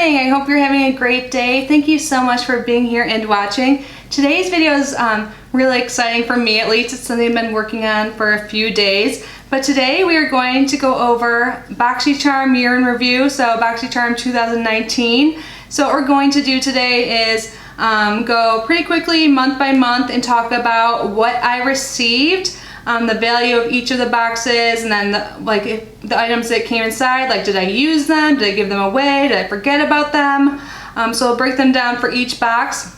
morning. I hope you're having a great day. Thank you so much for being here and watching. Today's video is really exciting for me, at least. It's something I've been working on for a few days. But today we are going to go over Boxycharm year in review, so Boxycharm 2019. So what we're going to do today is go pretty quickly month by month and talk about what I received, the value of each of the boxes, and then the items that came inside, like did I use them, did I give them away, did I forget about them. So I'll break them down for each box.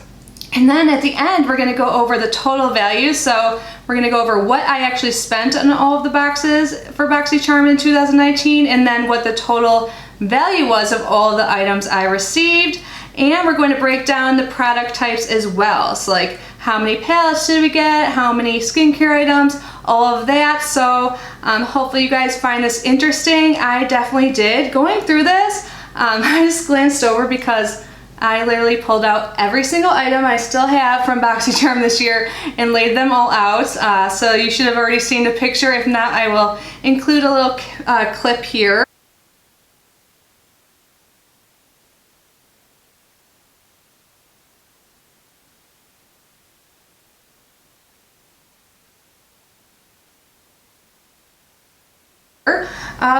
And then at the end, we're gonna go over the total value. So we're gonna go over what I actually spent on all of the boxes for Boxycharm in 2019, and then what the total value was of all the items I received. And we're going to break down the product types as well. So like how many palettes did we get, how many skincare items, all of that. So hopefully you guys find this interesting. I definitely did. Going through this, I just glanced over because I literally pulled out every single item I still have from Boxycharm this year and laid them all out. So you should have already seen the picture. If not, I will include a little clip here.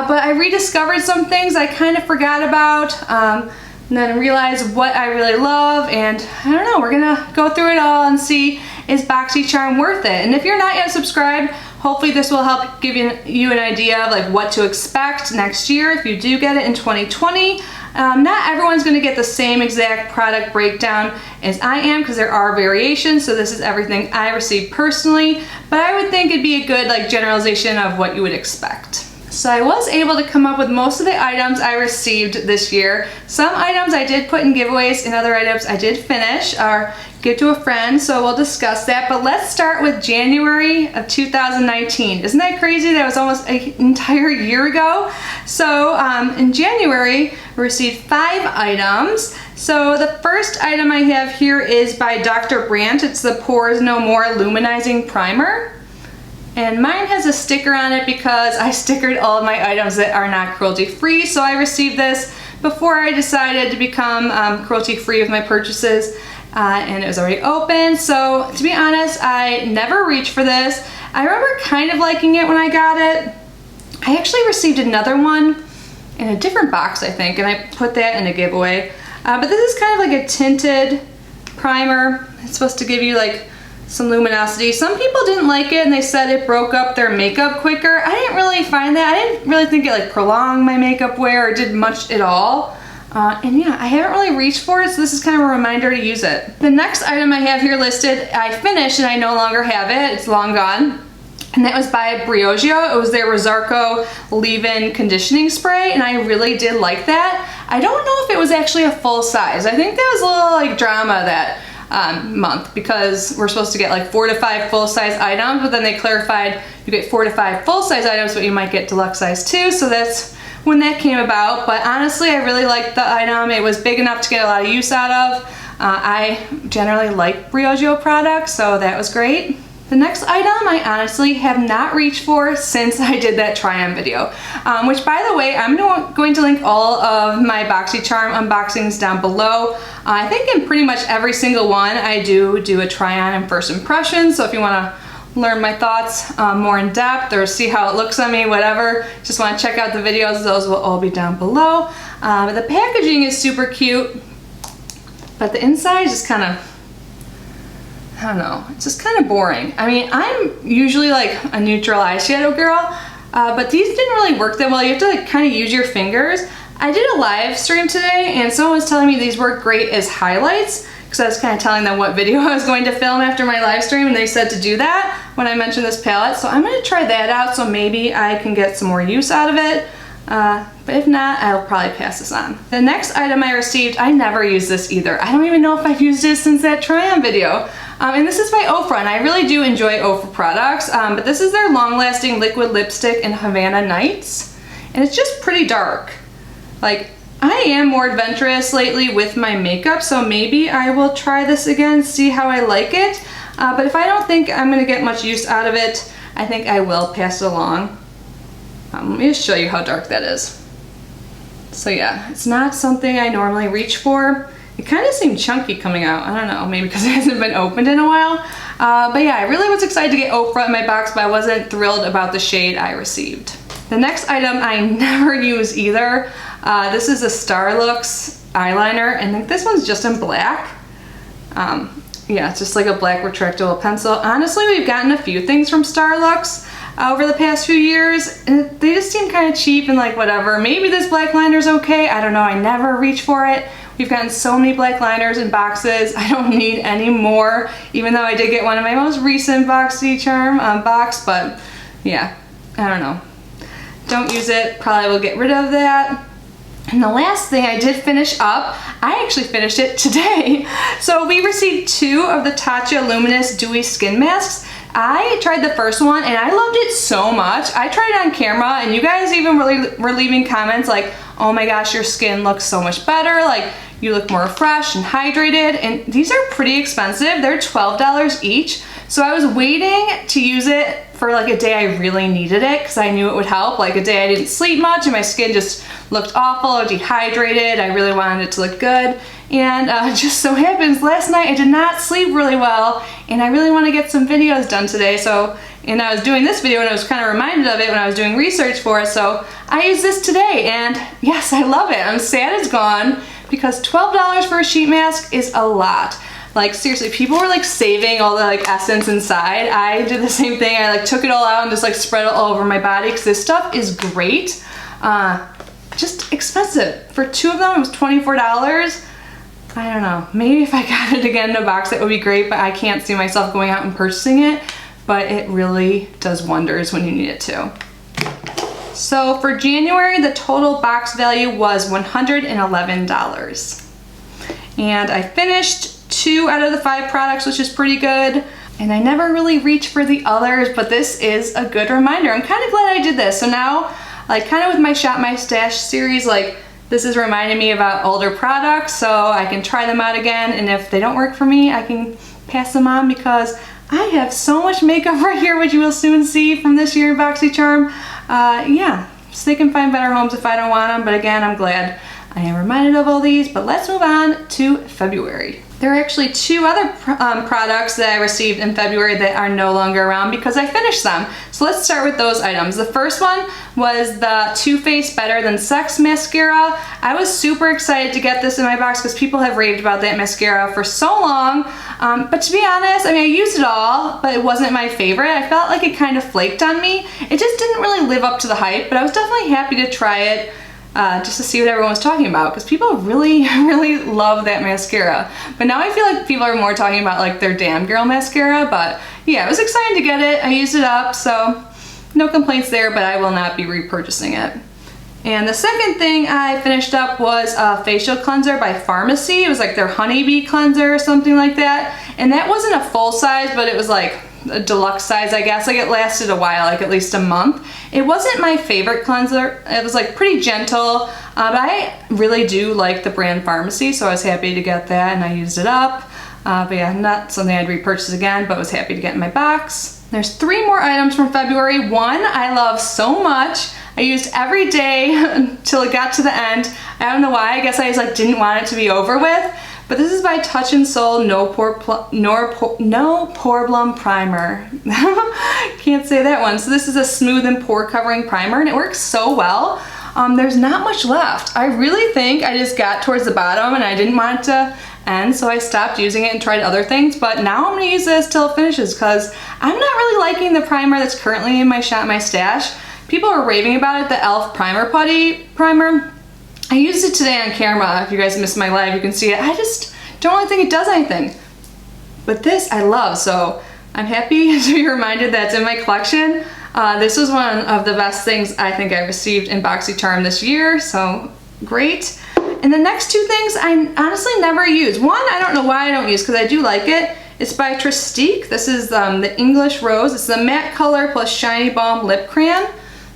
But I rediscovered some things I kind of forgot about, and then realized what I really love, and I don't know, we're gonna go through it all and see, is Boxycharm worth it? And if you're not yet subscribed, hopefully this will help give you an idea of like what to expect next year if you do get it in 2020. Not everyone's gonna get the same exact product breakdown as I am, because there are variations, so this is everything I received personally, but I would think it'd be a good like generalization of what you would expect. So I was able to come up with most of the items I received this year. Some items I did put in giveaways, and other items I did finish or give to a friend, so we'll discuss that. But let's start with January of 2019. Isn't that crazy? That was almost an entire year ago. So in January, we received 5 items. So the first item I have here is by Dr. Brandt. It's the Pores No More Luminizing Primer. And mine has a sticker on it because I stickered all of my items that are not cruelty-free. So I received this before I decided to become cruelty-free with my purchases, and it was already open. So to be honest, I never reached for this. I remember kind of liking it when I got it. I actually received another one in a different box, I think, and I put that in a giveaway. But this is kind of like a tinted primer. It's supposed to give you like some luminosity. Some people didn't like it and they said it broke up their makeup quicker. I didn't really find that. I didn't really think it like prolonged my makeup wear or did much at all. And yeah, I haven't really reached for it, so this is kind of a reminder to use it. The next item I have here listed, I finished and I no longer have it. It's long gone. And that was by Briogeo. It was their Rosarco leave-in conditioning spray, and I really did like that. I don't know if it was actually a full size. I think there was a little like drama that month, because we're supposed to get like 4 to 5 full-size items, but then they clarified you get 4 to 5 full-size items, but you might get deluxe size too. So that's when that came about. But honestly, I really liked the item. It was big enough to get a lot of use out of. I generally like Briogeo products, so that was great. The next item I honestly have not reached for since I did that try-on video, which by the way, I'm going to link all of my Boxycharm unboxings down below. I think in pretty much every single one I do a try-on and first impression, so if you want to learn my thoughts more in depth or see how it looks on me, whatever, just want to check out the videos, those will all be down below. The packaging is super cute, but the inside is just kind of, I don't know, it's just kind of boring. I mean, I'm usually like a neutral eyeshadow girl, but these didn't really work that well. You have to like kind of use your fingers. I did a live stream today and someone was telling me these work great as highlights, because I was kind of telling them what video I was going to film after my live stream, and they said to do that when I mentioned this palette. So I'm going to try that out, so maybe I can get some more use out of it. But if not, I'll probably pass this on. The next item I received, I never used this either. I don't even know if I've used it since that try-on video. And this is by Oprah, and I really do enjoy Oprah products, but this is their long-lasting liquid lipstick in Havana Nights, and it's just pretty dark. Like, I am more adventurous lately with my makeup, so maybe I will try this again, see how I like it. But if I don't think I'm gonna get much use out of it, I think I will pass it along. Let me just show you how dark that is. So yeah, it's not something I normally reach for. It kind of seemed chunky coming out. I don't know, maybe because it hasn't been opened in a while. But yeah, I really was excited to get Oprah in my box, but I wasn't thrilled about the shade I received. The next item I never use either. This is a Starlux eyeliner, and this one's just in black. Yeah, it's just like a black retractable pencil. Honestly, we've gotten a few things from Starlux over the past few years, and they just seem kind of cheap and like whatever. Maybe this black liner's okay, I don't know, I never reach for it. We've gotten so many black liners in boxes, I don't need any more, even though I did get one in my most recent Boxycharm box, but yeah, I don't know. Don't use it, probably will get rid of that. And the last thing I did finish up, I actually finished it today. So we received 2 of the Tatcha Luminous Dewy Skin Masks. I tried the first one and I loved it so much. I tried it on camera and you guys even were leaving comments like, oh my gosh, your skin looks so much better. Like, you look more fresh and hydrated. And these are pretty expensive. They're $12 each. So I was waiting to use it for like a day I really needed it because I knew it would help. Like a day I didn't sleep much and my skin just looked awful or dehydrated. I really wanted it to look good. And just so happens last night I did not sleep really well and I really want to get some videos done today. So, and I was doing this video and I was kind of reminded of it when I was doing research for it. So I used this today and yes, I love it. I'm sad it's gone because $12 for a sheet mask is a lot. Like seriously, people were like saving all the like essence inside. I did the same thing. I like took it all out and just like spread it all over my body because this stuff is great. Just expensive. For 2 of them, it was $24. I don't know. Maybe if I got it again in a box, that would be great, but I can't see myself going out and purchasing it. But it really does wonders when you need it to. So for January, the total box value was $111. And I finished 2 out of the 5 products, which is pretty good. And I never really reach for the others, but this is a good reminder. I'm kind of glad I did this. So now, like kind of with my Shop My Stash series, like this is reminding me about older products so I can try them out again. And if they don't work for me, I can pass them on because I have so much makeup right here, which you will soon see from this year in Boxycharm. Yeah, so they can find better homes if I don't want them. But again, I'm glad I am reminded of all these, but let's move on to February. There are actually 2 other products that I received in February that are no longer around because I finished them. So let's start with those items. The first one was the Too Faced Better Than Sex mascara. I was super excited to get this in my box because people have raved about that mascara for so long. But to be honest, I mean, I used it all, but it wasn't my favorite. I felt like it kind of flaked on me. It just didn't really live up to the hype, but I was definitely happy to try it. Just to see what everyone was talking about because people really, really love that mascara. But now I feel like people are more talking about like their Damn Girl mascara, but yeah, I was excited to get it. I used it up, so no complaints there, but I will not be repurchasing it. And the second thing I finished up was a facial cleanser by Pharmacy. It was like their honeybee cleanser or something like that. And that wasn't a full size, but it was like a deluxe size, I guess. Like it lasted a while, like at least a month. It wasn't my favorite cleanser. It was like pretty gentle, but I really do like the brand Pharmacy, so I was happy to get that and I used it up. But yeah, not something I'd repurchase again, but was happy to get in my box. There's 3 more items from February. One I love so much. I used every day until it got to the end. I don't know why, I guess I just like didn't want it to be over with. But this is by Touch in Sol No Problem Primer. Can't say that one. So this is a smooth and pore covering primer and it works so well. There's not much left. I really think I just got towards the bottom and I didn't want it to end, so I stopped using it and tried other things. But now I'm gonna use this till it finishes because I'm not really liking the primer that's currently in my Shop My Stash. People are raving about it, the e.l.f. Primer Putty Primer. I used it today on camera. If you guys missed my live, you can see it. I just don't really think it does anything. But this I love, so I'm happy to be reminded that it's in my collection. This was one of the best things I think I received in Boxycharm this year, so great. And the next 2 things I honestly never use. One, I don't know why I don't use because I do like it. It's by Tristique. This is the English Rose. It's the matte color plus shiny balm lip crayon.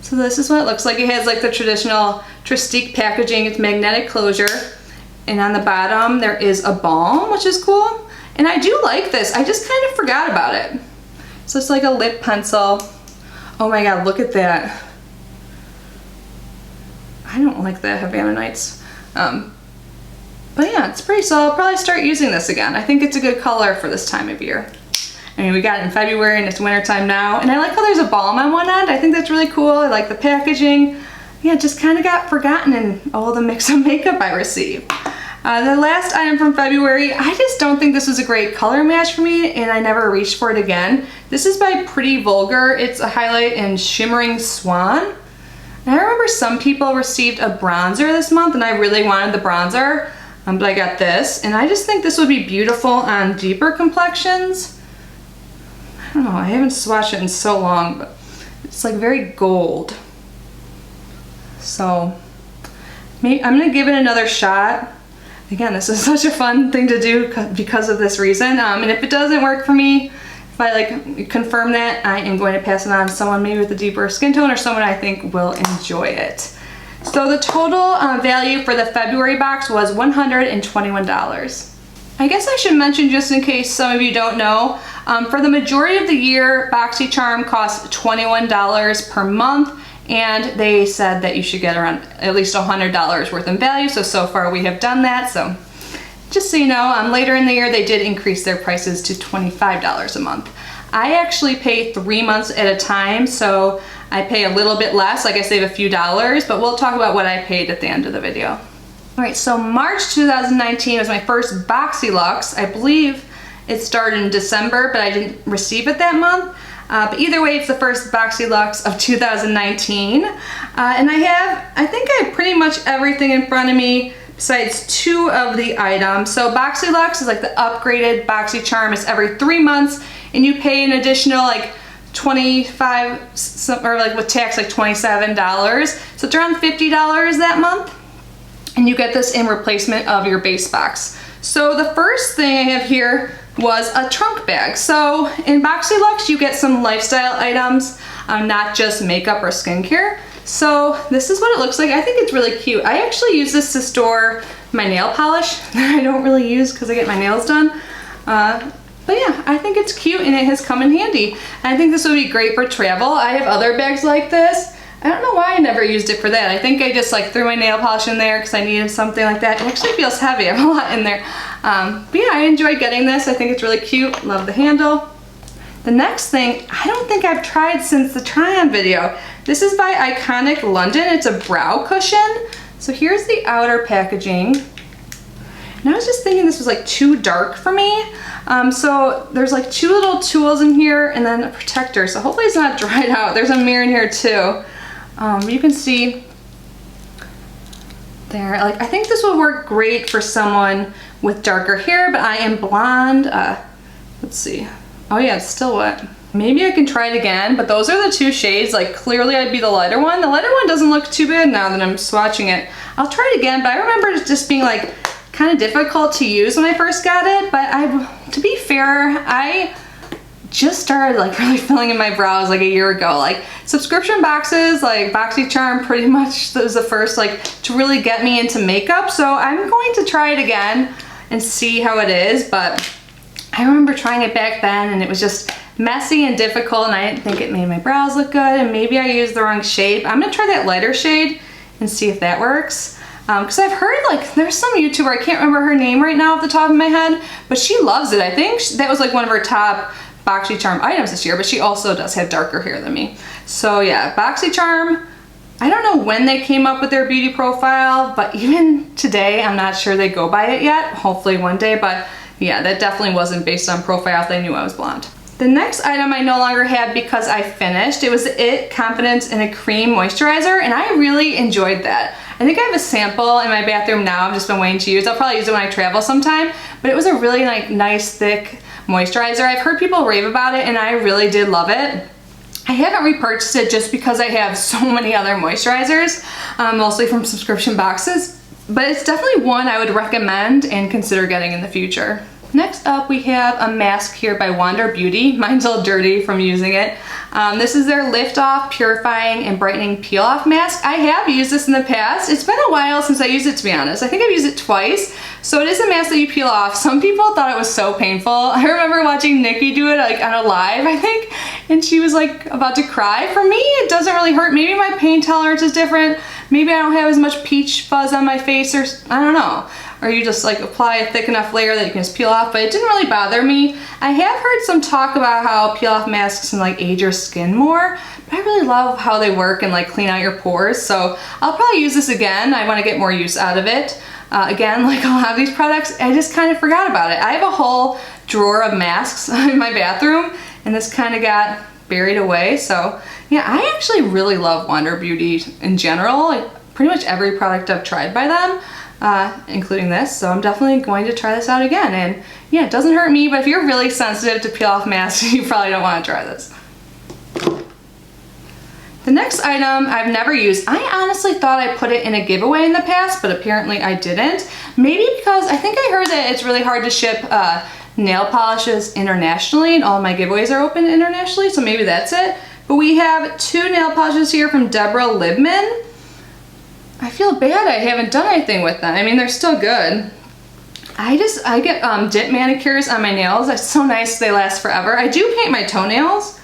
So this is what it looks like. It has like the traditional Tristique packaging. It's magnetic closure. And on the bottom there is a balm, which is cool. And I do like this. I just kind of forgot about it. So it's like a lip pencil. Oh my god, look at that. I don't like the Havana Nights. But yeah, it's pretty, so I'll probably start using this again. I think it's a good color for this time of year. I mean, we got it in February and it's winter time now, and I like how there's a balm on one end. I think that's really cool. I like the packaging. Yeah, it just kind of got forgotten in all the mix of makeup I received. The last item from February, I just don't think this was a great color match for me, and I never reached for it again. This is by Pretty Vulgar. It's a highlight in Shimmering Swan. And I remember some people received a bronzer this month, and I really wanted the bronzer, but I got this, and I just think this would be beautiful on deeper complexions. I don't know, I haven't swatched it in so long, but it's like very gold. So maybe I'm gonna give it another shot. Again, this is such a fun thing to do because of this reason. And if it doesn't work for me, if I like confirm that, I am going to pass it on to someone maybe with a deeper skin tone or someone I think will enjoy it. So the total value for the February box was $121. I guess I should mention, just in case some of you don't know, for the majority of the year, Boxycharm costs $21 per month, and they said that you should get around at least $100 worth in value, so far we have done that. So just so you know, later in the year they did increase their prices to $25 a month. I actually pay 3 months at a time, so I pay a little bit less, like I save a few dollars, but we'll talk about what I paid at the end of the video. Alright, so March 2019 was my first boxyluxe. I believe it started in December, but I didn't receive it that month. But either way, it's the first boxyluxe of 2019. And I think I have pretty much everything in front of me besides 2 of the items. So boxyluxe is like the upgraded Boxycharm. It's every 3 months, and you pay an additional like $25, or like with tax like $27. So it's around $50 that month. And you get this in replacement of your base box. So the first thing I have here was a trunk bag. So in boxyluxe, you get some lifestyle items, not just makeup or skincare. So this is what it looks like. I think it's really cute. I actually use this to store my nail polish that I don't really use because I get my nails done. But yeah, I think it's cute and it has come in handy. And I think this would be great for travel. I have other bags like this. I don't know why I never used it for that. I think I just like threw my nail polish in there because I needed something like that. It actually feels heavy. I have a lot in there. But yeah, I enjoyed getting this. I think it's really cute. Love the handle. The next thing, I don't think I've tried since the try-on video. This is by Iconic London. It's a brow cushion. So here's the outer packaging. And I was just thinking this was like too dark for me. So there's like 2 little tools in here and then a protector. So hopefully it's not dried out. There's a mirror in here too. You can see there, like I think this would work great for someone with darker hair, but I am blonde. Let's see. Oh yeah, it's still wet. Maybe I can try it again, but those are the 2 shades. Like clearly I'd be the lighter one. The lighter one doesn't look too bad now that I'm swatching it. I'll try it again, but I remember it just being like kind of difficult to use when I first got it. But to be fair, I just started like really filling in my brows like a year ago. Like subscription boxes, like Boxycharm pretty much was the first like to really get me into makeup. So I'm going to try it again and see how it is. But I remember trying it back then and it was just messy and difficult, and I didn't think it made my brows look good, and maybe I used the wrong shade. I'm gonna try that lighter shade and see if that works. Because I've heard like there's some YouTuber, I can't remember her name right now off the top of my head, but she loves it. I think that was like one of her top Boxycharm items this year, but she also does have darker hair than me. So yeah, Boxycharm, I don't know when they came up with their beauty profile, but even today, I'm not sure they go by it yet. Hopefully one day, but yeah, that definitely wasn't based on profile if they knew I was blonde. The next item I no longer had because I finished. It was the IT Confidence in a Cream Moisturizer, and I really enjoyed that. I think I have a sample in my bathroom now. I've just been waiting to use. I'll probably use it when I travel sometime, but it was a really like nice thick moisturizer. I've heard people rave about it and I really did love it. I haven't repurchased it just because I have so many other moisturizers, mostly from subscription boxes, but it's definitely one I would recommend and consider getting in the future. Next up, we have a mask here by Wander Beauty. Mine's all dirty from using it. This is their Lift Off Purifying and Brightening Peel Off Mask. I have used this in the past. It's been a while since I used it, to be honest. I think I've used it twice. So it is a mask that you peel off. Some people thought it was so painful. I remember watching Nikki do it like on a live, I think, and she was like about to cry. For me, it doesn't really hurt. Maybe my pain tolerance is different, maybe I don't have as much peach fuzz on my face, or I don't know. Or you just like apply a thick enough layer that you can just peel off, but it didn't really bother me. I have heard some talk about how peel off masks can like age your skin more, but I really love how they work and like clean out your pores. So I'll probably use this again. I want to get more use out of it. Again, like a lot of these products, I just kind of forgot about it. I have a whole drawer of masks in my bathroom, and this kind of got buried away. So yeah, I actually really love Wander Beauty in general. Like pretty much every product I've tried by them, including this. So I'm definitely going to try this out again. And yeah, it doesn't hurt me, but if you're really sensitive to peel off masks, you probably don't want to try this. The next item I've never used. I honestly thought I put it in a giveaway in the past, but apparently I didn't. Maybe because I think I heard that it's really hard to ship nail polishes internationally, and all of my giveaways are open internationally, so maybe that's it. But we have 2 nail polishes here from Deborah Libman. I feel bad I haven't done anything with them. I mean, they're still good. I get dip manicures on my nails. It's so nice, they last forever. I do paint my toenails.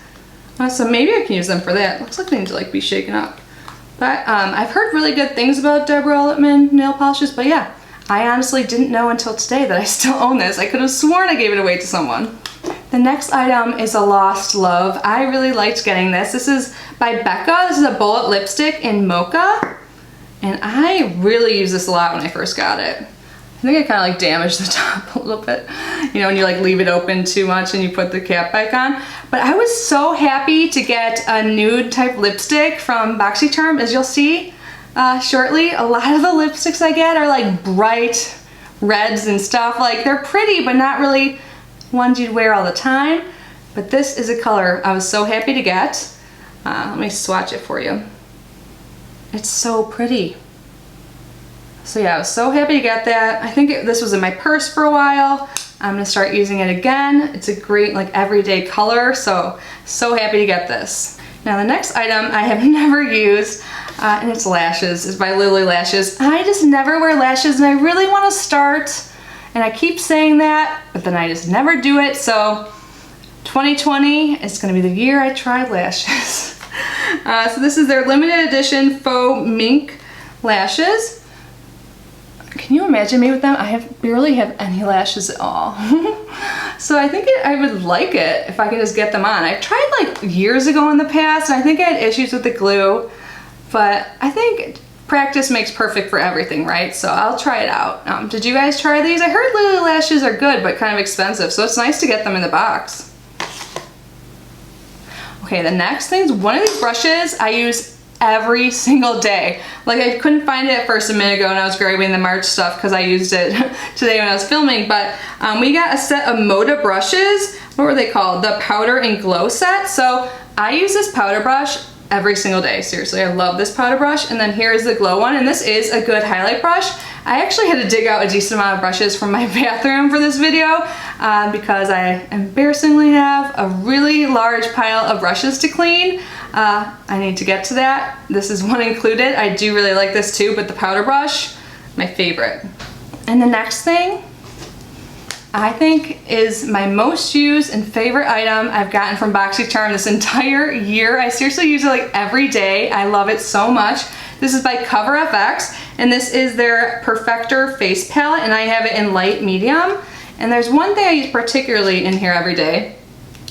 So maybe I can use them for that. Looks like they need to like be shaken up. But I've heard really good things about Deborah Lippman nail polishes, but yeah, I honestly didn't know until today that I still own this. I could have sworn I gave it away to someone. The next item is a lost love. I really liked getting this. This is by Becca. This is a bullet lipstick in Mocha, and I really used this a lot when I first got it. I think I kind of like damaged the top a little bit, you know, when you like leave it open too much and you put the cap back on. But I was so happy to get a nude type lipstick from Boxycharm, as you'll see shortly. A lot of the lipsticks I get are like bright reds and stuff. Like they're pretty, but not really ones you'd wear all the time. But this is a color I was so happy to get. Let me swatch it for you. It's so pretty. So yeah, I was so happy to get that. I think this was in my purse for a while. I'm gonna start using it again. It's a great like everyday color, so happy to get this. Now the next item I have never used, and it's lashes. It's by Lily Lashes. I just never wear lashes, and I really wanna start, and I keep saying that, but then I just never do it. So 2020 is gonna be the year I try lashes. So this is their limited edition faux mink lashes. Can you imagine me with them? I barely have any lashes at all. So I think I would like it if I could just get them on. I tried like years ago in the past, and I think I had issues with the glue, but I think practice makes perfect for everything, right? So I'll try it out. Did you guys try these? I heard Lily Lashes are good, but kind of expensive, so it's nice to get them in the box. Okay, the next thing is one of these brushes I use every single day. Like I couldn't find it at first a minute ago when I was grabbing the March stuff because I used it today when I was filming, but we got a set of Moda brushes. What were they called? The Powder and Glow set. So I use this powder brush every single day. Seriously, I love this powder brush. And then here is the glow one, and this is a good highlight brush. I actually had to dig out a decent amount of brushes from my bathroom for this video because I embarrassingly have a really large pile of brushes to clean. I need to get to that. This is one included. I do really like this too, but the powder brush, my favorite. And the next thing I think is my most used and favorite item I've gotten from Boxycharm this entire year. I seriously use it like every day. I love it so much. This is by Cover FX, and this is their Perfector face palette, and I have it in light medium. And there's one thing I use particularly in here every day.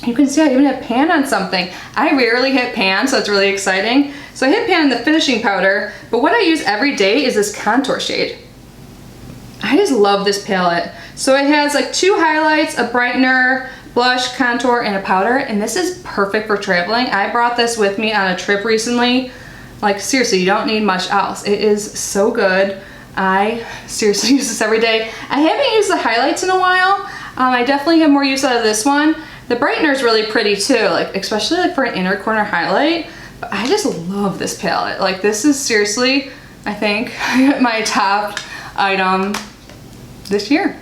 You can see I even have pan on something. I rarely hit pan, so it's really exciting. So I hit pan in the finishing powder, but what I use every day is this contour shade. I just love this palette. So it has like 2 highlights, a brightener, blush, contour, and a powder, and this is perfect for traveling. I brought this with me on a trip recently. Like seriously, you don't need much else. It is so good. I seriously use this every day. I haven't used the highlights in a while. I definitely have more use out of this one. The brightener is really pretty too, like especially like for an inner corner highlight. But I just love this palette. Like this is seriously, I think, my top item this year.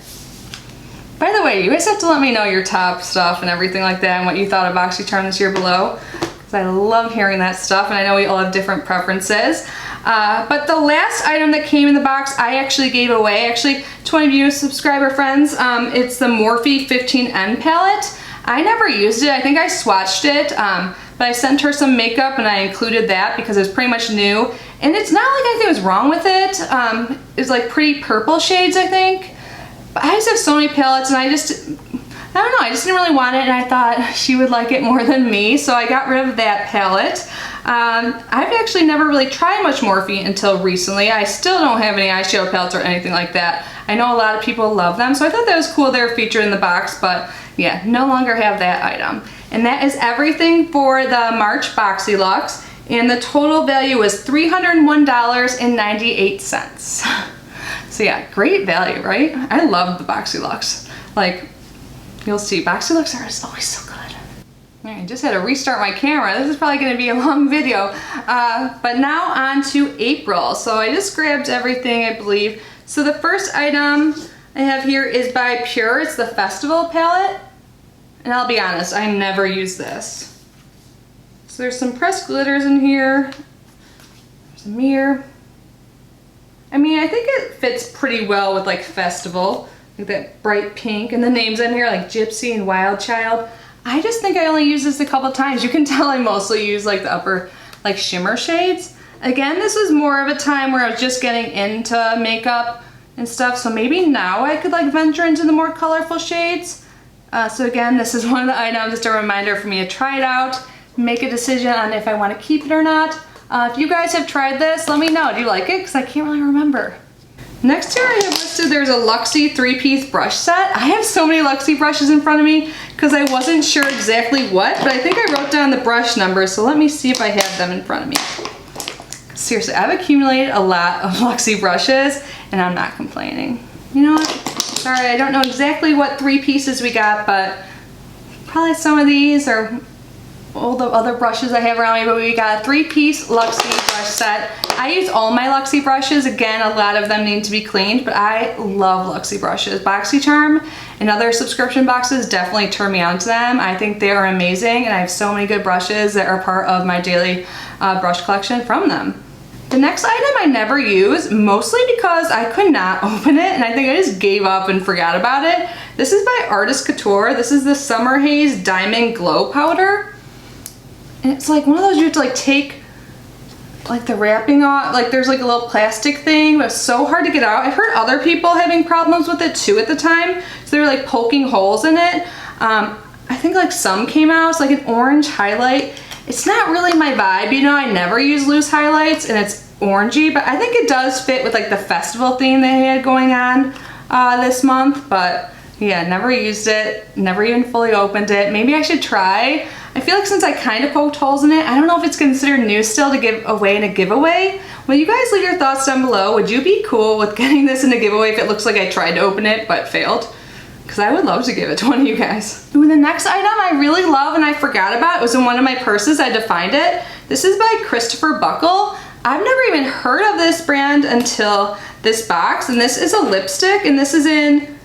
By the way, you guys have to let me know your top stuff and everything like that and what you thought of Boxycharm this year below. Because I love hearing that stuff, and I know we all have different preferences. But the last item that came in the box I actually gave away, actually to one of you subscriber friends. It's the Morphe 15N palette. I never used it. I think I swatched it, but but I sent her some makeup and I included that because it was pretty much new. And it's not like anything was wrong with it. It was like pretty purple shades, I think. But I just have so many palettes and I don't know, I just didn't really want it and I thought she would like it more than me, so I got rid of that palette. I've actually never really tried much Morphe until recently. I still don't have any eyeshadow palettes or anything like that. I know a lot of people love them, so I thought that was cool they were featured in the box, but yeah, no longer have that item. And that is everything for the March Boxyluxe, and the total value was $301.98. So yeah, great value, right? I love the Boxyluxe. Like, you'll see, Boxyluxe are always so good. All right, I just had to restart my camera. This is probably gonna be a long video. But now on to April. So I just grabbed everything, I believe. So the first item I have here is by Pure. It's the Festival palette. And I'll be honest, I never use this. So there's some pressed glitters in here. There's a mirror. I mean, I think it fits pretty well with like Festival. Like that bright pink, and the names in here like Gypsy and Wild Child. I just think I only use this a couple times. You can tell I mostly use like the upper like shimmer shades. Again, this was more of a time where I was just getting into makeup and stuff, so maybe now I could like venture into the more colorful shades. So again, this is one of the items, just a reminder for me to try it out, make a decision on if I want to keep it or not. If you guys have tried this, let me know. Do you like it? Because I can't really remember. Next here I have listed there's a Luxie 3-piece brush set. I have so many Luxie brushes in front of me because I wasn't sure exactly what, but I think I wrote down the brush numbers, so let me see if I have them in front of me. Seriously, I've accumulated a lot of Luxie brushes and I'm not complaining. You know what? Sorry, I don't know exactly what 3 pieces we got, but probably some of these or all the other brushes I have around me, but we got a 3-piece Luxie brush set. I use all my Luxie brushes. Again, a lot of them need to be cleaned, but I love Luxie brushes. Boxycharm and other subscription boxes definitely turn me on to them. I think they are amazing, and I have so many good brushes that are part of my daily brush collection from them. The next item I never use, mostly because I could not open it, and I think I just gave up and forgot about it. This is by Artist Couture. This is the Summer Haze Diamond Glow Powder. And it's like one of those you have to like take like the wrapping off, like there's like a little plastic thing, but it's so hard to get out. I've heard other people having problems with it too at the time, so they were like poking holes in it. I think like some came out, it's like an orange highlight. It's not really my vibe, you know, I never use loose highlights and it's orangey, but I think it does fit with like the festival theme they had going on this month, but yeah, never used it, never even fully opened it. Maybe I should try. I feel like since I kind of poked holes in it, I don't know if it's considered new still to give away in a giveaway. Will you guys leave your thoughts down below? Would you be cool with getting this in a giveaway if it looks like I tried to open it but failed? Because I would love to give it to one of you guys. Ooh, the next item I really love and I forgot about, it was in one of my purses, I had to find it. This is by Christopher Buckle. I've never even heard of this brand until this box, and this is a lipstick, and this is in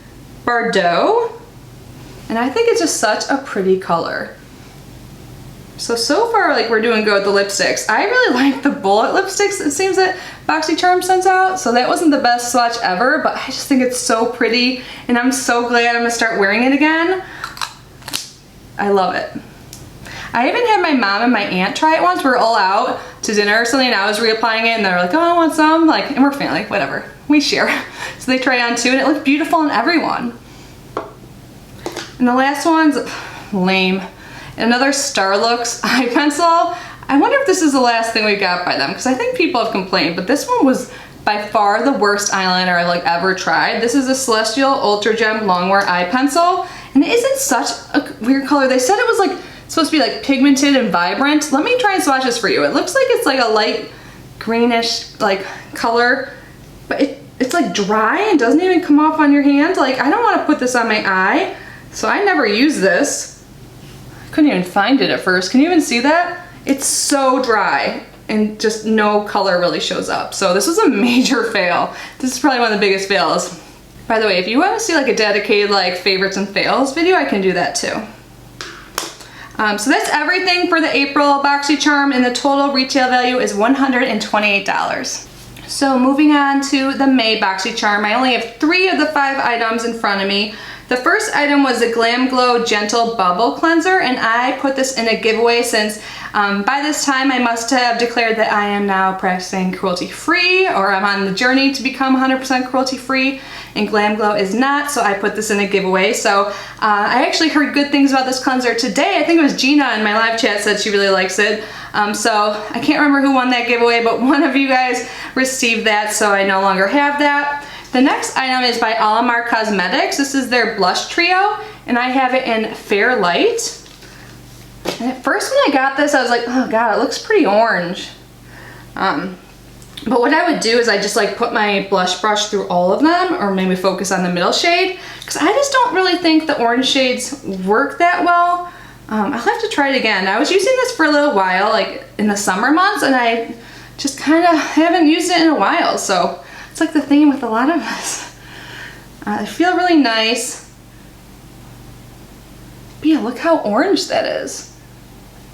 Bordeaux. And I think it's just such a pretty color. So far, like, we're doing good with the lipsticks. I really like the bullet lipsticks it seems that Boxycharm sends out, so that wasn't the best swatch ever, but I just think it's so pretty, and I'm so glad I'm gonna start wearing it again. I love it. I even had my mom and my aunt try it once. We were all out to dinner or something, and I was reapplying it, and they were like, oh, I want some, like, and we're family, whatever, we share. So they tried it on too, and it looked beautiful on everyone. And the last one's lame. Another Starlooks eye pencil. I wonder if this is the last thing we got by them, because I think people have complained, but this one was by far the worst eyeliner I've like ever tried. This is a Celestial Ultra Gem Longwear eye pencil, and it isn't such a weird color. They said it was like supposed to be like pigmented and vibrant. Let me try and swatch this for you. It looks like it's like a light greenish like color, but it's like dry and doesn't even come off on your hand. Like, I don't want to put this on my eye, so I never use this. Couldn't even find it at first. Can you even see that? It's so dry and just no color really shows up. So this was a major fail. This is probably one of the biggest fails. By the way, if you want to see like a dedicated like favorites and fails video, I can do that too. So that's everything for the April Boxycharm, and the total retail value is $128. So moving on to the May Boxycharm, I only have 3 of the 5 items in front of me. The first item was the Glam Glow Gentle Bubble Cleanser, and I put this in a giveaway since By this time, I must have declared that I am now practicing cruelty-free, or I'm on the journey to become 100% cruelty-free, and Glam Glow is not, so I put this in a giveaway. So I actually heard good things about this cleanser today. I think it was Gina in my live chat said she really likes it. So I can't remember who won that giveaway, but one of you guys received that, so I no longer have that. The next item is by Alamar Cosmetics. This is their blush trio, and I have it in Fair Light. And at first when I got this, I was like, oh god, it looks pretty orange. But what I would do is I just like put my blush brush through all of them, or maybe focus on the middle shade, because I just don't really think the orange shades work that well. I'll have to try it again. I was using this for a little while, like in the summer months, and I just kind of haven't used it in a while, so it's like the theme with a lot of this. I feel really nice. But yeah, look how orange that is.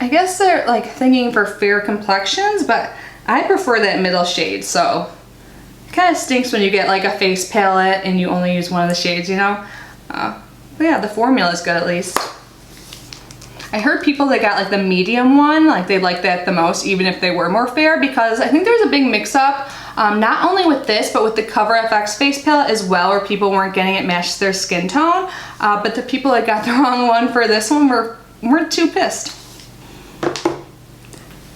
I guess they're like thinking for fair complexions, but I prefer that middle shade, so it kind of stinks when you get like a face palette and you only use one of the shades, you know? But yeah, the formula is good at least. I heard people that got like the medium one, like they liked that the most, even if they were more fair, because I think there was a big mix-up, not only with this, but with the Cover FX face palette as well, where people weren't getting it matched their skin tone. But the people that got the wrong one for this one weren't too pissed.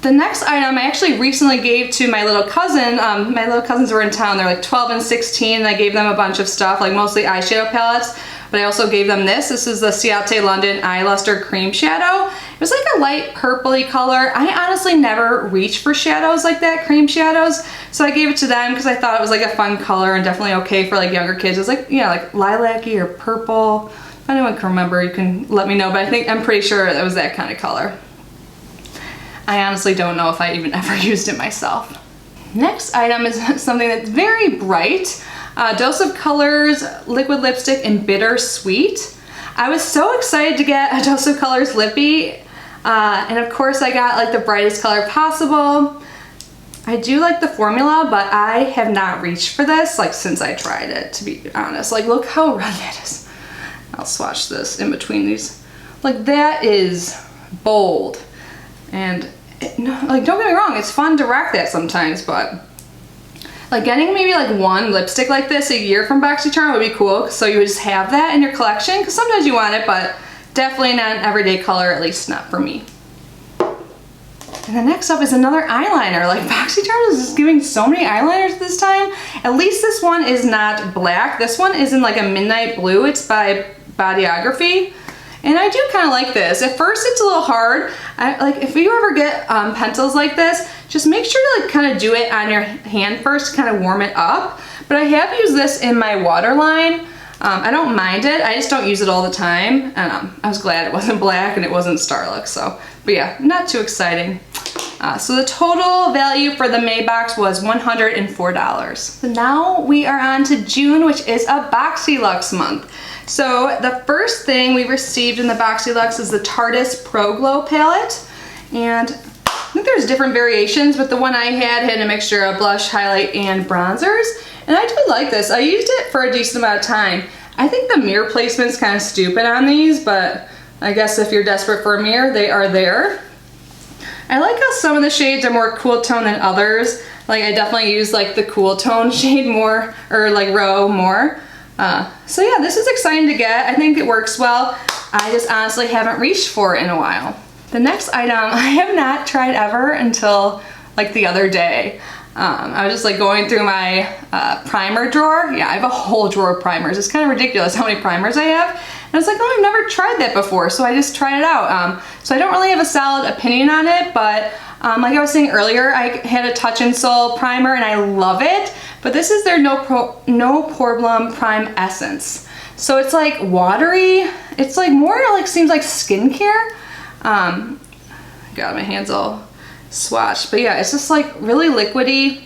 The next item I actually recently gave to my little cousin. My little cousins were in town. They're like 12 and 16, and I gave them a bunch of stuff, like mostly eyeshadow palettes. But I also gave them this. This is the Ciate London Eye Luster Cream Shadow. It was like a light purpley color. I honestly never reach for shadows like that, cream shadows. So I gave it to them because I thought it was like a fun color and definitely okay for like younger kids. It was like, yeah, like lilac-y or purple. If anyone can remember, you can let me know, but I'm pretty sure it was that kind of color. I honestly don't know if I even ever used it myself. Next item is something that's very bright. Dose of Colors liquid lipstick in Bittersweet. I was so excited to get a Dose of Colors lippy, and of course I got like the brightest color possible. I do like the formula, but I have not reached for this like since I tried it, to be honest. Like look how red that is. I'll swatch this in between these. Like that is bold, and like don't get me wrong, it's fun to rock that sometimes, but like getting maybe like one lipstick like this a year from Boxycharm would be cool, so you would just have that in your collection, because sometimes you want it, but definitely not an everyday color, at least not for me. And the next up is another eyeliner. Like Boxycharm is just giving so many eyeliners this time. At least this one is not black. This one is in like a midnight blue. It's by Bodyography. And I do kind of like this. At first it's a little hard. Like if you ever get pencils like this, just make sure to like kind of do it on your hand first to kind of warm it up. But I have used this in my waterline. I don't mind it. I just don't use it all the time. And I was glad it wasn't black and it wasn't Starlux. So, but yeah, not too exciting. So the total value for the May box was $104. So now we are on to June, which is a boxyluxe month. So the first thing we received in the boxyluxe is the Tardis Pro Glow palette. And I think there's different variations, but the one I had a mixture of blush, highlight, and bronzers. And I do like this. I used it for a decent amount of time. I think the mirror placement's kind of stupid on these, but I guess if you're desperate for a mirror, they are there. I like how some of the shades are more cool tone than others. Like I definitely use like the cool tone shade more, or like Row more. So yeah, this is exciting to get. I think it works well. I just honestly haven't reached for it in a while. The next item I have not tried ever until like the other day. I was just like going through my primer drawer. Yeah, I have a whole drawer of primers. It's kind of ridiculous how many primers I have. And I was like, oh, I've never tried that before, so I just tried it out. So I don't really have a solid opinion on it, but like I was saying earlier, I had a Touch in Sol primer and I love it, but this is their No Problem Prime Essence. So it's like watery. It's like more like seems like skincare. God, my hands all swatched, but yeah, it's just like really liquidy.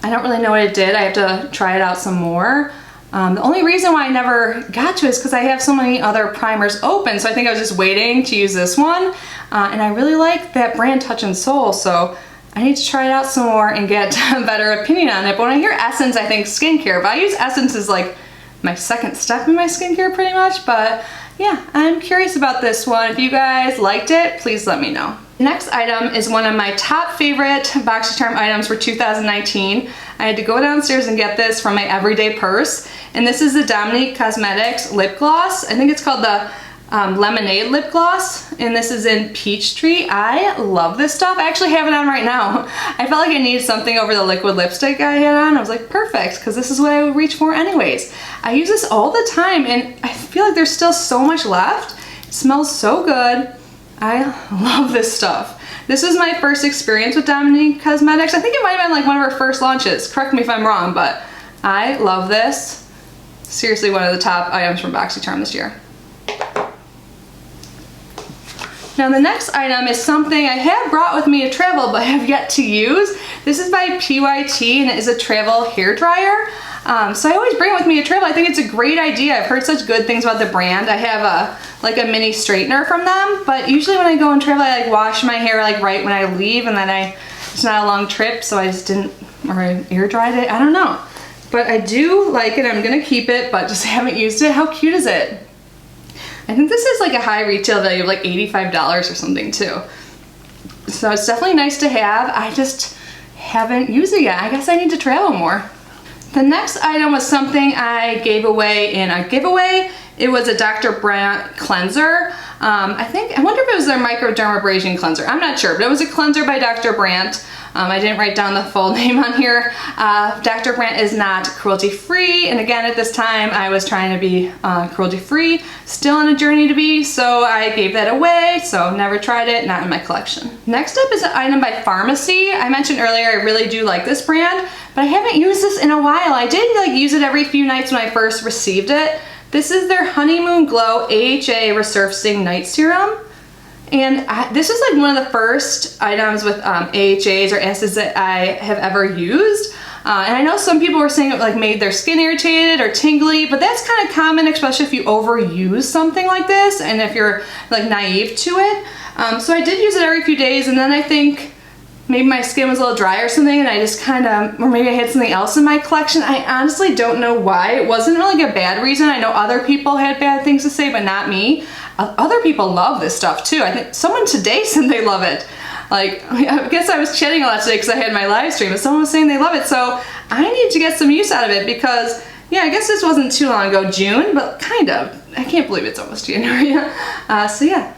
I don't really know what it did. I have to try it out some more. The only reason why I never got to it is because I have so many other primers open, so I think I was just waiting to use this one. And I really like that brand Touch in Sol, so I need to try it out some more and get a better opinion on it. But when I hear Essence, I think skincare, but I use Essence as like my second step in my skincare pretty much. But yeah, I'm curious about this one. If you guys liked it, please let me know. Next item is one of my top favorite Boxycharm items for 2019. I had to go downstairs and get this from my everyday purse, and this is the Dominique Cosmetics lip gloss. I think it's called the Lemonade lip gloss, and this is in Peachtree. I love this stuff. I actually have it on right now. I felt like I needed something over the liquid lipstick I had on. I was like, perfect, because this is what I would reach for anyways. I use this all the time, and I feel like there's still so much left. It smells so good. I love this stuff. This was my first experience with Dominique Cosmetics. I think it might have been like one of her first launches. Correct me if I'm wrong, but I love this. Seriously, one of the top items from Boxycharm this year. Now the next item is something I have brought with me to travel but have yet to use. This is by PYT, and it is a travel hair dryer. So I always bring it with me to travel. I think it's a great idea. I've heard such good things about the brand. I have like a mini straightener from them, but usually when I go on travel, I like wash my hair like right when I leave, and then it's not a long trip, so I just didn't, or I air dried it. I don't know, but I do like it. I'm gonna keep it, but just haven't used it. How cute is it? I think this is like a high retail value of like $85 or something too. So it's definitely nice to have. I just haven't used it yet. I guess I need to travel more. The next item was something I gave away in a giveaway. It was a Dr. Brandt cleanser. I wonder if it was their microdermabrasion cleanser. I'm not sure, but it was a cleanser by Dr. Brandt. I didn't write down the full name on here. Dr. Brandt is not cruelty-free, and again, at this time, I was trying to be cruelty-free, still on a journey to be, so I gave that away, so never tried it, not in my collection. Next up is an item by Pharmacy. I mentioned earlier I really do like this brand, but I haven't used this in a while. I did like use it every few nights when I first received it. This is their Honeymoon Glow AHA Resurfacing Night Serum. And this was like one of the first items with AHAs or acids that I have ever used. And I know some people were saying it like made their skin irritated or tingly, but that's kind of common, especially if you overuse something like this and if you're like naive to it. So I did use it every few days, and then I think maybe my skin was a little dry or something, and I just kind of, or maybe I had something else in my collection. I honestly don't know why. It wasn't really a bad reason. I know other people had bad things to say, but not me. Other people love this stuff too. I think someone today said they love it. Like, I guess I was chatting a lot today because I had my live stream, but someone was saying they love it. So I need to get some use out of it because, yeah, I guess this wasn't too long ago, June, but kind of. I can't believe it's almost January. So yeah.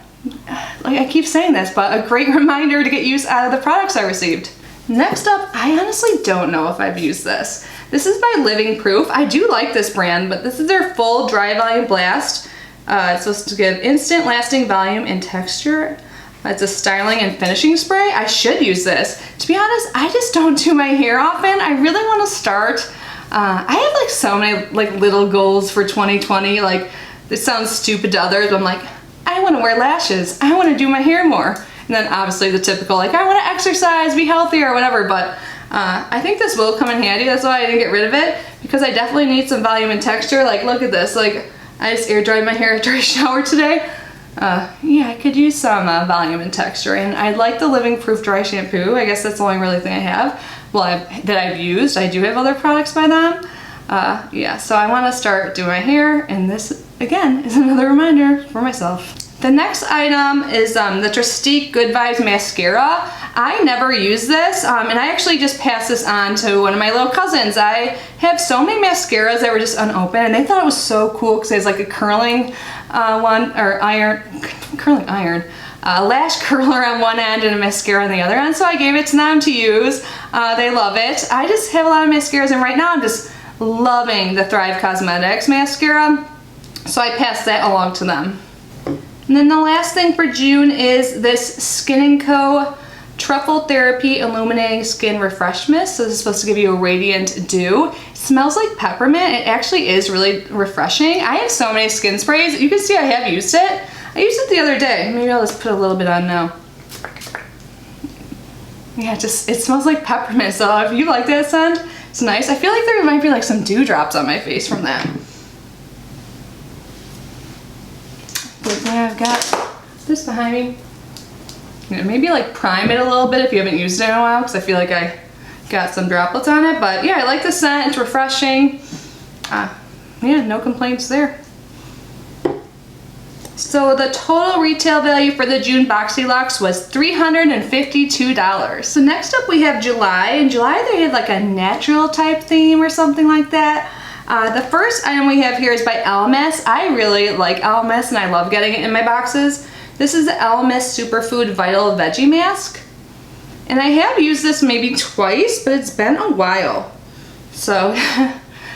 Like I keep saying this, but a great reminder to get use out of the products I received. Next up, I honestly don't know if I've used this. This is by Living Proof. I do like this brand, but this is their full dry volume blast. It's supposed to give instant lasting volume and texture. It's a styling and finishing spray. I should use this. To be honest, I just don't do my hair often. I really want to start. I have like so many like little goals for 2020. Like, this sounds stupid to others, but I'm like, I want to wear lashes. I want to do my hair more. And then obviously the typical, like, I want to exercise, be healthy or whatever, but I think this will come in handy. That's why I didn't get rid of it, because I definitely need some volume and texture. Like, look at this. Like, I just air dried my hair after I showered today. Yeah, I could use some volume and texture, and I like the Living Proof dry shampoo. I guess that's the only really thing I have. Well, that I've used. I do have other products by them. Yeah, so I want to start doing my hair, and this, again, is another reminder for myself. The next item is the Trestique Good Vibes Mascara. I never use this, and I actually just passed this on to one of my little cousins. I have so many mascaras that were just unopened, and they thought it was so cool because it's like a curling lash curler on one end and a mascara on the other end, so I gave it to them to use. They love it. I just have a lot of mascaras, and right now I'm just loving the Thrive Cosmetics mascara, so I passed that along to them. And then the last thing for June is this Skin & Co. Truffle Therapy Illuminating Skin Refresh Mist. So this is supposed to give you a radiant dew. It smells like peppermint. It actually is really refreshing. I have so many skin sprays. You can see I have used it. I used it the other day. Maybe I'll just put a little bit on now. Yeah, it smells like peppermint. So if you like that scent, it's nice. I feel like there might be like some dewdrops on my face from that. But then I've got this behind me. You know, maybe like prime it a little bit if you haven't used it in a while, because I feel like I got some droplets on it. But yeah, I like the scent. It's refreshing. Yeah, no complaints there. So the total retail value for the June Boxyluxe was $352. So next up we have July. In July they had like a natural type theme or something like that. The first item we have here is by Elemis. I really like Elemis and I love getting it in my boxes. This is the Elemis Superfood Vital Veggie Mask. And I have used this maybe twice, but it's been a while. So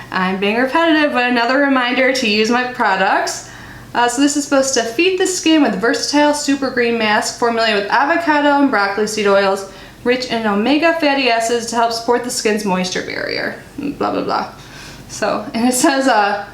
I'm being repetitive, but another reminder to use my products. So this is supposed to feed the skin with versatile super green mask formulated with avocado and broccoli seed oils, rich in omega fatty acids to help support the skin's moisture barrier. Blah, blah, blah. So, and it says a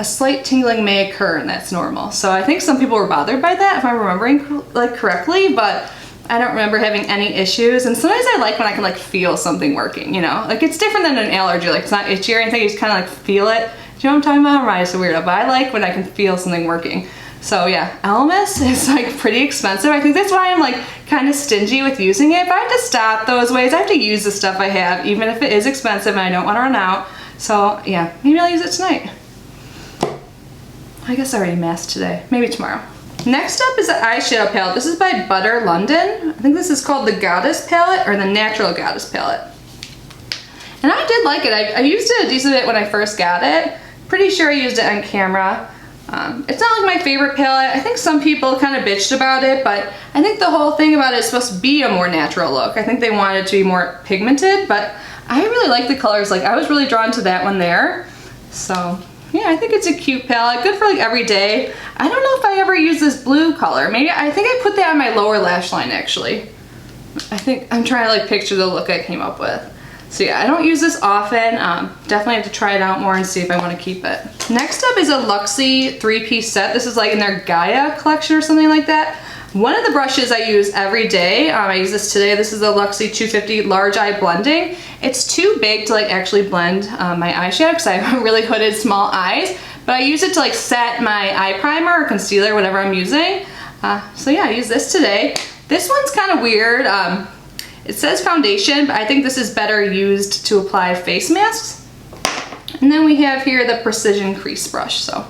slight tingling may occur and that's normal. So I think some people were bothered by that if I'm remembering like correctly, but I don't remember having any issues. And sometimes I like when I can like feel something working, you know? Like it's different than an allergy, like it's not itchy or anything, you just kind of like feel it. Do you know what I'm talking about? I'm just a weirdo, but I like when I can feel something working. So yeah, Elemis is like pretty expensive. I think that's why I'm like kind of stingy with using it, but I have to stop those ways. I have to use the stuff I have, even if it is expensive and I don't want to run out. So yeah, maybe I'll use it tonight. I guess I already masked today, maybe tomorrow. Next up is the eyeshadow palette. This is by Butter London. I think this is called the Goddess palette or the Natural Goddess palette. And I did like it. I used it a decent bit when I first got it. Pretty sure I used it on camera. It's not like my favorite palette. I think some people kind of bitched about it, but I think the whole thing about it is supposed to be a more natural look. I think they wanted it to be more pigmented, but I really like the colors. Like I was really drawn to that one there. So yeah, I think it's a cute palette. Good for like every day. I don't know if I ever use this blue color. Maybe I think I put that on my lower lash line actually. I think I'm trying to like picture the look I came up with. So yeah, I don't use this often. Definitely have to try it out more and see if I want to keep it. Next up is a Luxie 3-piece set. This is like in their Gaia collection or something like that. One of the brushes I use every day, I use this today. This is the Luxie 250 Large Eye Blending. It's too big to like actually blend my eyeshadow because I have really hooded small eyes, but I use it to like set my eye primer or concealer, whatever I'm using. So yeah, I use this today. This one's kind of weird. It says foundation, but I think this is better used to apply face masks. And then we have here the Precision Crease Brush. So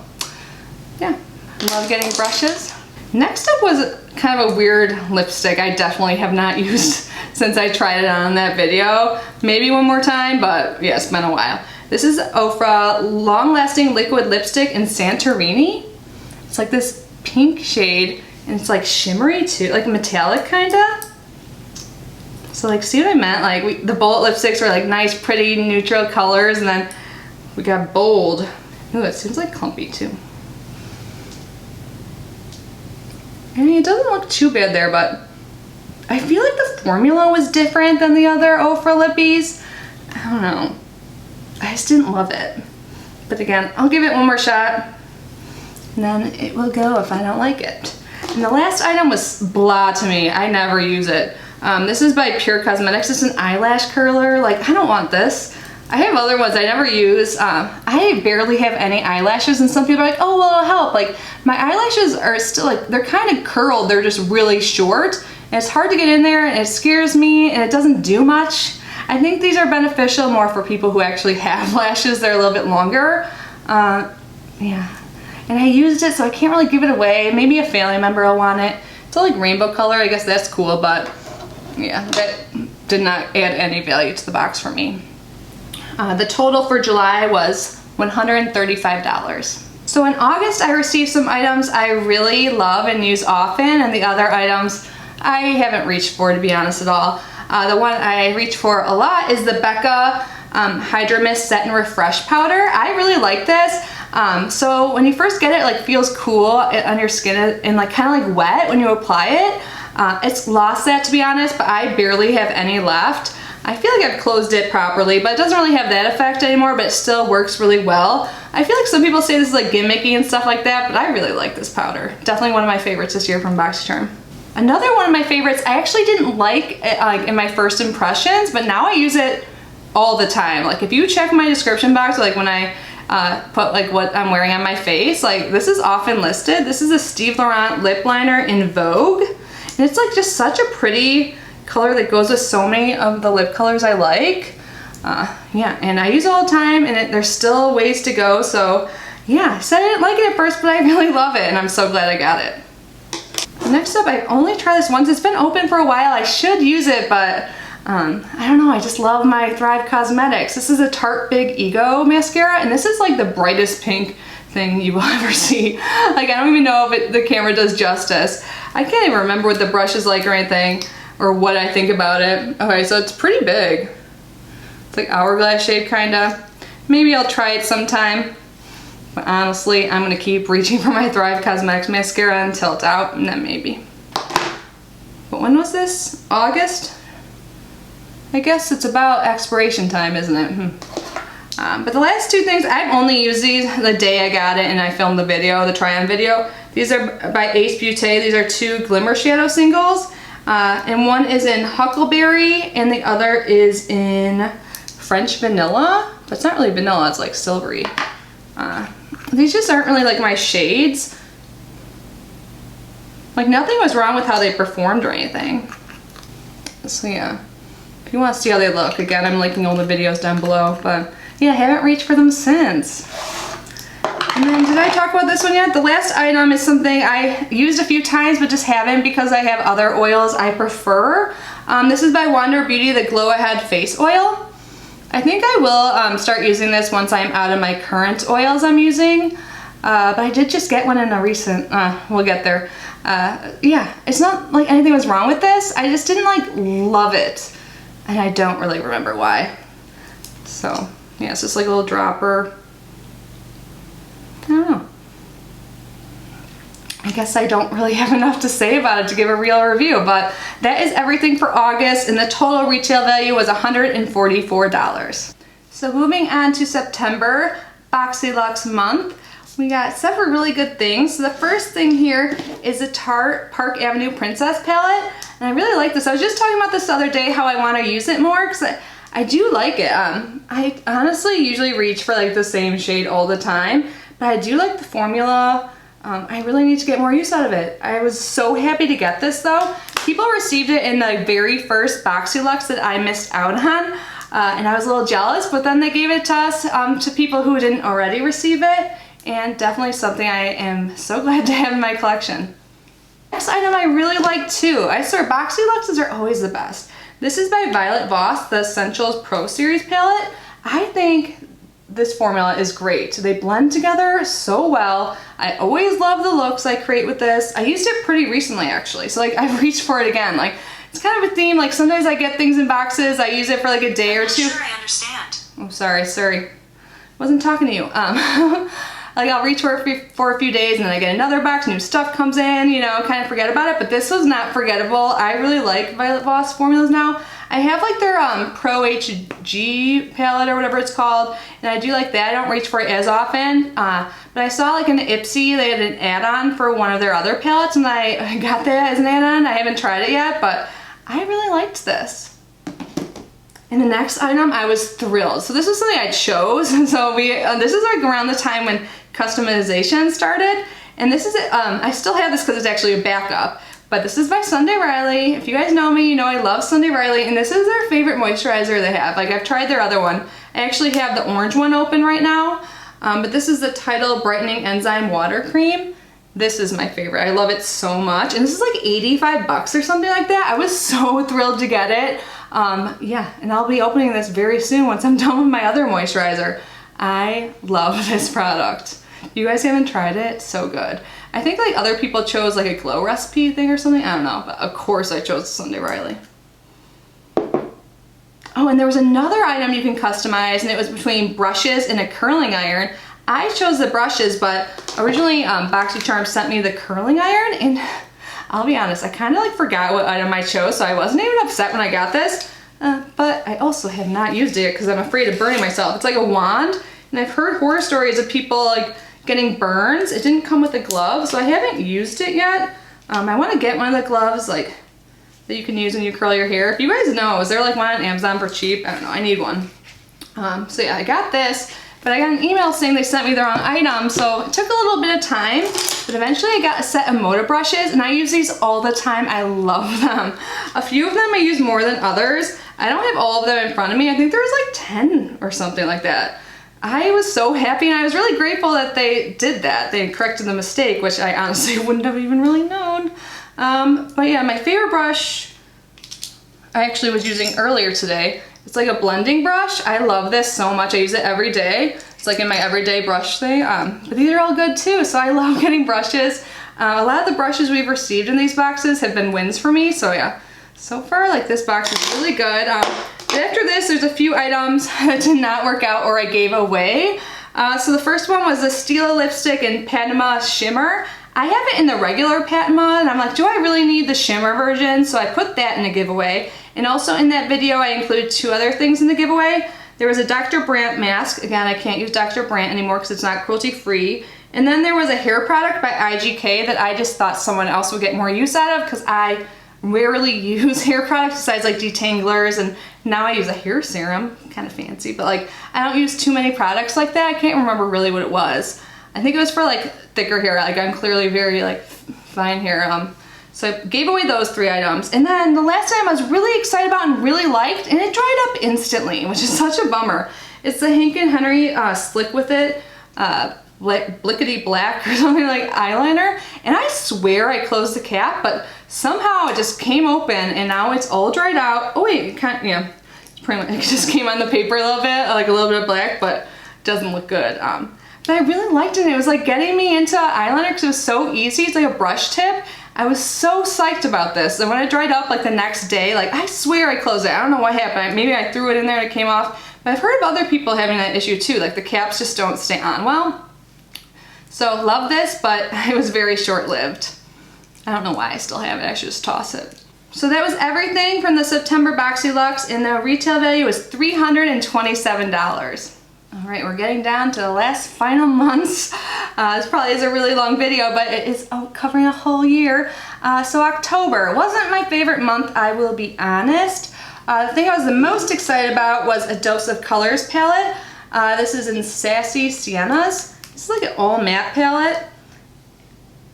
yeah, I love getting brushes. Next up was kind of a weird lipstick I definitely have not used since I tried it on that video. Maybe one more time, but yeah, it's been a while. This is Oprah Long Lasting Liquid Lipstick in Santorini. It's like this pink shade and it's like shimmery too, like metallic kinda. So like, see what I meant? Like the bullet lipsticks were like nice, pretty, neutral colors, and then we got bold. Ooh, it seems like clumpy too. I mean, it doesn't look too bad there, but I feel like the formula was different than the other Oprah lippies. I don't know. I just didn't love it. But again, I'll give it one more shot, and then it will go if I don't like it. And the last item was blah to me. I never use it. This is by Pure Cosmetics. It's an eyelash curler. Like, I don't want this. I have other ones I never use. I barely have any eyelashes, and some people are like, oh, well, it'll help. Like, my eyelashes are still like, they're kind of curled. They're just really short, and it's hard to get in there, and it scares me, and it doesn't do much. I think these are beneficial more for people who actually have lashes. They're a little bit longer. Yeah. And I used it, so I can't really give it away. Maybe a family member will want it. It's all like rainbow color. I guess that's cool, but yeah, that did not add any value to the box for me. The total for July was $135. So in August, I received some items I really love and use often, and the other items I haven't reached for, to be honest, at all. The one I reach for a lot is the Becca Hydra Mist Set and Refresh Powder. I really like this. So when you first get it, it like feels cool on your skin and like kind of like wet when you apply it. It's lost that, to be honest, but I barely have any left. I feel like I've closed it properly, but it doesn't really have that effect anymore, but it still works really well. I feel like some people say this is like gimmicky and stuff like that, but I really like this powder. Definitely one of my favorites this year from Boxycharm. Another one of my favorites, I actually didn't like it, in my first impressions, but now I use it all the time. Like if you check my description box, like when I put like what I'm wearing on my face, like this is often listed. This is a Steve Laurent lip liner in Vogue, and it's like just such a pretty color that goes with so many of the lip colors I like. Yeah, and I use it all the time, and there's still ways to go, so yeah, I said I didn't like it at first, but I really love it, and I'm so glad I got it. Next up, I've only tried this once. It's been open for a while. I should use it, but I don't know, I just love my Thrive Cosmetics. This is a Tarte Big Ego Mascara, and this is like the brightest pink thing you will ever see. Like, I don't even know if the camera does justice. I can't even remember what the brush is like or anything, or what I think about it. Okay, so it's pretty big. It's like hourglass shape, kinda. Maybe I'll try it sometime. But honestly, I'm gonna keep reaching for my Thrive Cosmetics mascara until it's out, and then maybe. But when was this? August? I guess it's about expiration time, isn't it? But the last two things, I've only used these the day I got it and I filmed the video, the try-on video. These are by Ace Beauté. These are 2 Glimmer Shadow singles. And one is in Huckleberry and the other is in French Vanilla. But it's not really vanilla, it's like silvery. These just aren't really like my shades. Like, nothing was wrong with how they performed or anything. So yeah, if you want to see how they look, again, I'm linking all the videos down below, but yeah, I haven't reached for them since. And then, did I talk about this one yet? The last item is something I used a few times, but just haven't because I have other oils I prefer. This is by Wander Beauty, the Glow Ahead Face Oil. I think I will start using this once I'm out of my current oils I'm using. But I did just get one in a recent, we'll get there. Yeah, it's not like anything was wrong with this. I just didn't like love it. And I don't really remember why. So, yeah, it's just like a little dropper. I don't know. I guess I don't really have enough to say about it to give a real review, but that is everything for August, and the total retail value was $144. So moving on to September, boxyluxe month, we got several really good things. So the first thing here is the Tarte Park Avenue Princess palette, and I really like this. I was just talking about this the other day, how I want to use it more, because I do like it. I honestly usually reach for like the same shade all the time, but I do like the formula. I really need to get more use out of it. I was so happy to get this though. People received it in the very first boxyluxe that I missed out on, and I was a little jealous, but then they gave it to us, to people who didn't already receive it, and definitely something I am so glad to have in my collection. Next item I really like too. I swear boxyluxes are always the best. This is by Violet Voss, the Essentials Pro Series palette. I think this formula is great. They blend together so well. I always love the looks I create with this. I used it pretty recently actually, so like I've reached for it again. Like, it's kind of a theme, like sometimes I get things in boxes, I use it for like a day or two. Sure, I understand. Oh, sorry. Wasn't talking to you. Like I'll reach for it for a few days and then I get another box, new stuff comes in, you know, kind of forget about it, but this was not forgettable. I really like Violet Voss formulas now. I have like their Pro HG palette or whatever it's called, and I do like that. I don't reach for it as often, but I saw like an Ipsy, they had an add-on for one of their other palettes, and I got that as an add-on. I haven't tried it yet, but I really liked this. And the next item, I was thrilled. So this was something I chose. So this is like around the time when customization started, and this is it. I still have this because it's actually a backup. But this is by Sunday Riley. If you guys know me, you know I love Sunday Riley, and this is their favorite moisturizer they have. Like, I've tried their other one. I actually have the orange one open right now, but this is the Tidal Brightening Enzyme Water Cream. This is my favorite. I love it so much, and this is like 85 bucks or something like that. I was so thrilled to get it. Yeah, and I'll be opening this very soon once I'm done with my other moisturizer. I love this product. If you guys haven't tried it, it's so good. I think like other people chose like a glow recipe thing or something. I don't know, but of course I chose Sunday Riley. Oh, and there was another item you can customize, and it was between brushes and a curling iron. I chose the brushes, but originally Boxycharm sent me the curling iron, and I'll be honest, I kind of like forgot what item I chose, so I wasn't even upset when I got this. But I also have not used it because I'm afraid of burning myself. It's like a wand, and I've heard horror stories of people like getting burns. It didn't come with a glove, so I haven't used it yet. I want to get one of the gloves like that you can use when you curl your hair. If you guys know, is there like one on Amazon for cheap? I don't know, I need one. So yeah, I got this, but I got an email saying they sent me the wrong item, so it took a little bit of time, but eventually I got a set of Moda brushes, and I use these all the time. I love them. A few of them I use more than others. I don't have all of them in front of me. I think there was like 10 or something like that. I was so happy, and I was really grateful that they did that. They corrected the mistake, which I honestly wouldn't have even really known. But yeah, my favorite brush I actually was using earlier today. It's like a blending brush. I love this so much. I use it every day. It's like in my everyday brush thing. But these are all good too, so I love getting brushes. A lot of the brushes we've received in these boxes have been wins for me, so yeah. So far, like, this box is really good. After this, there's a few items that did not work out or I gave away. So the first one was the Stila lipstick in Panama Shimmer. I have it in the regular Panama, and I'm like, do I really need the shimmer version? So I put that in a giveaway. And also in that video, I included 2 other things in the giveaway. There was a Dr. Brandt mask. Again, I can't use Dr. Brandt anymore because it's not cruelty-free. And then there was a hair product by IGK that I just thought someone else would get more use out of, because I rarely use hair products besides like detanglers, and now I use a hair serum, kind of fancy, but like I don't use too many products like that. I can't remember really what it was. I think it was for like thicker hair, like I'm clearly very like fine hair. So I gave away those 3 items. And then the last item I was really excited about and really liked, and it dried up instantly, which is such a bummer. It's the Hanken Henry Slick With It Blickety Black or something, like eyeliner. And I swear I closed the cap, but somehow it just came open and now it's all dried out. Oh wait, yeah, pretty much, it just came on the paper a little bit, like a little bit of black, but it doesn't look good. But I really liked it. It was like getting me into eyeliner because it was so easy. It's like a brush tip. I was so psyched about this. And when it dried up like the next day, like I swear I closed it. I don't know what happened. Maybe I threw it in there and it came off. But I've heard of other people having that issue too. Like the caps just don't stay on well. So love this, but it was very short-lived. I don't know why I still have it. I should just toss it. So that was everything from the September boxyluxe, and the retail value was $327. All right, we're getting down to the last final months. This probably is a really long video, but it is covering a whole year. So October wasn't my favorite month, I will be honest. The thing I was the most excited about was a Dose of Colors palette. This is in Sassy Siennas. It's like an all matte palette.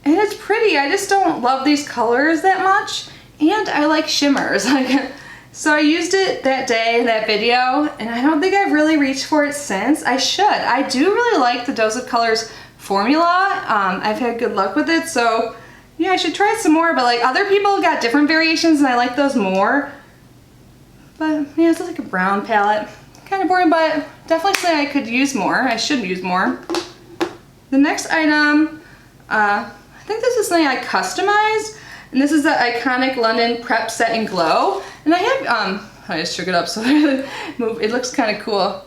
And it's pretty. I just don't love these colors that much. And I like shimmers. So I used it that day in that video, and I don't think I've really reached for it since. I should. I do really like the Dose of Colors formula. I've had good luck with it, so yeah, I should try it some more. But like other people got different variations, and I like those more. But yeah, it's like a brown palette. Kind of boring, but definitely say I could use more. I should use more. The next item, I think this is something I customized, and this is the Iconic London Prep Set and Glow. And I have, I just shook it up so it looks kind of cool.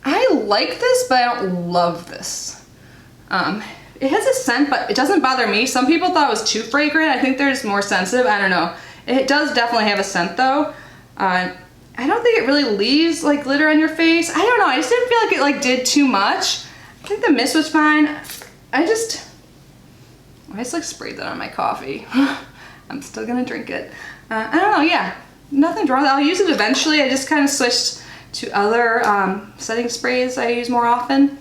I like this, but I don't love this. It has a scent, but it doesn't bother me. Some people thought it was too fragrant. I think they're just more sensitive. I don't know. It does definitely have a scent though. I don't think it really leaves like glitter on your face. I don't know. I just didn't feel like it like did too much. I think the mist was fine. I just like sprayed that on my coffee. I'm still gonna drink it. I don't know, yeah. Nothing wrong. I'll use it eventually. I just kind of switched to other setting sprays I use more often.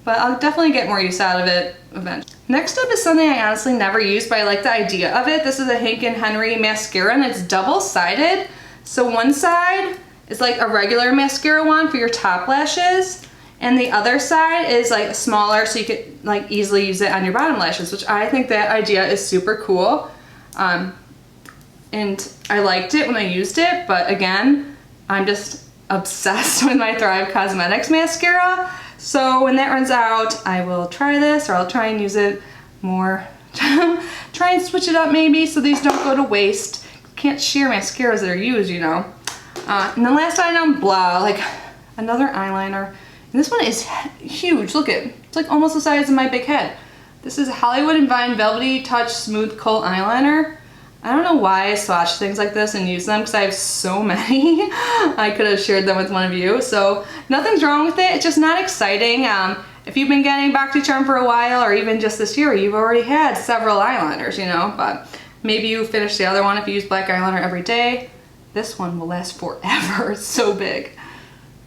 But I'll definitely get more use out of it eventually. Next up is something I honestly never used, but I like the idea of it. This is a Hanken Henry mascara, and it's double-sided. So one side is like a regular mascara wand for your top lashes, and the other side is like smaller so you could like easily use it on your bottom lashes, which I think that idea is super cool. And I liked it when I used it, but again, I'm just obsessed with my Thrive Cosmetics mascara. So when that runs out, I will try this, or I'll try and use it more. Try and switch it up maybe so these don't go to waste. Can't share mascaras that are used, you know. And the last item, blah, like another eyeliner. And this one is huge. Look at it. It's like almost the size of my big head. This is Hollywood and Vine Velvety Touch Smooth Kohl Eyeliner. I don't know why I swatch things like this and use them because I have so many. I could have shared them with one of you. So nothing's wrong with it. It's just not exciting. If you've been getting Boxycharm for a while, or even just this year, you've already had several eyeliners, you know. But maybe you finish the other one if you use black eyeliner every day. This one will last forever. It's so big.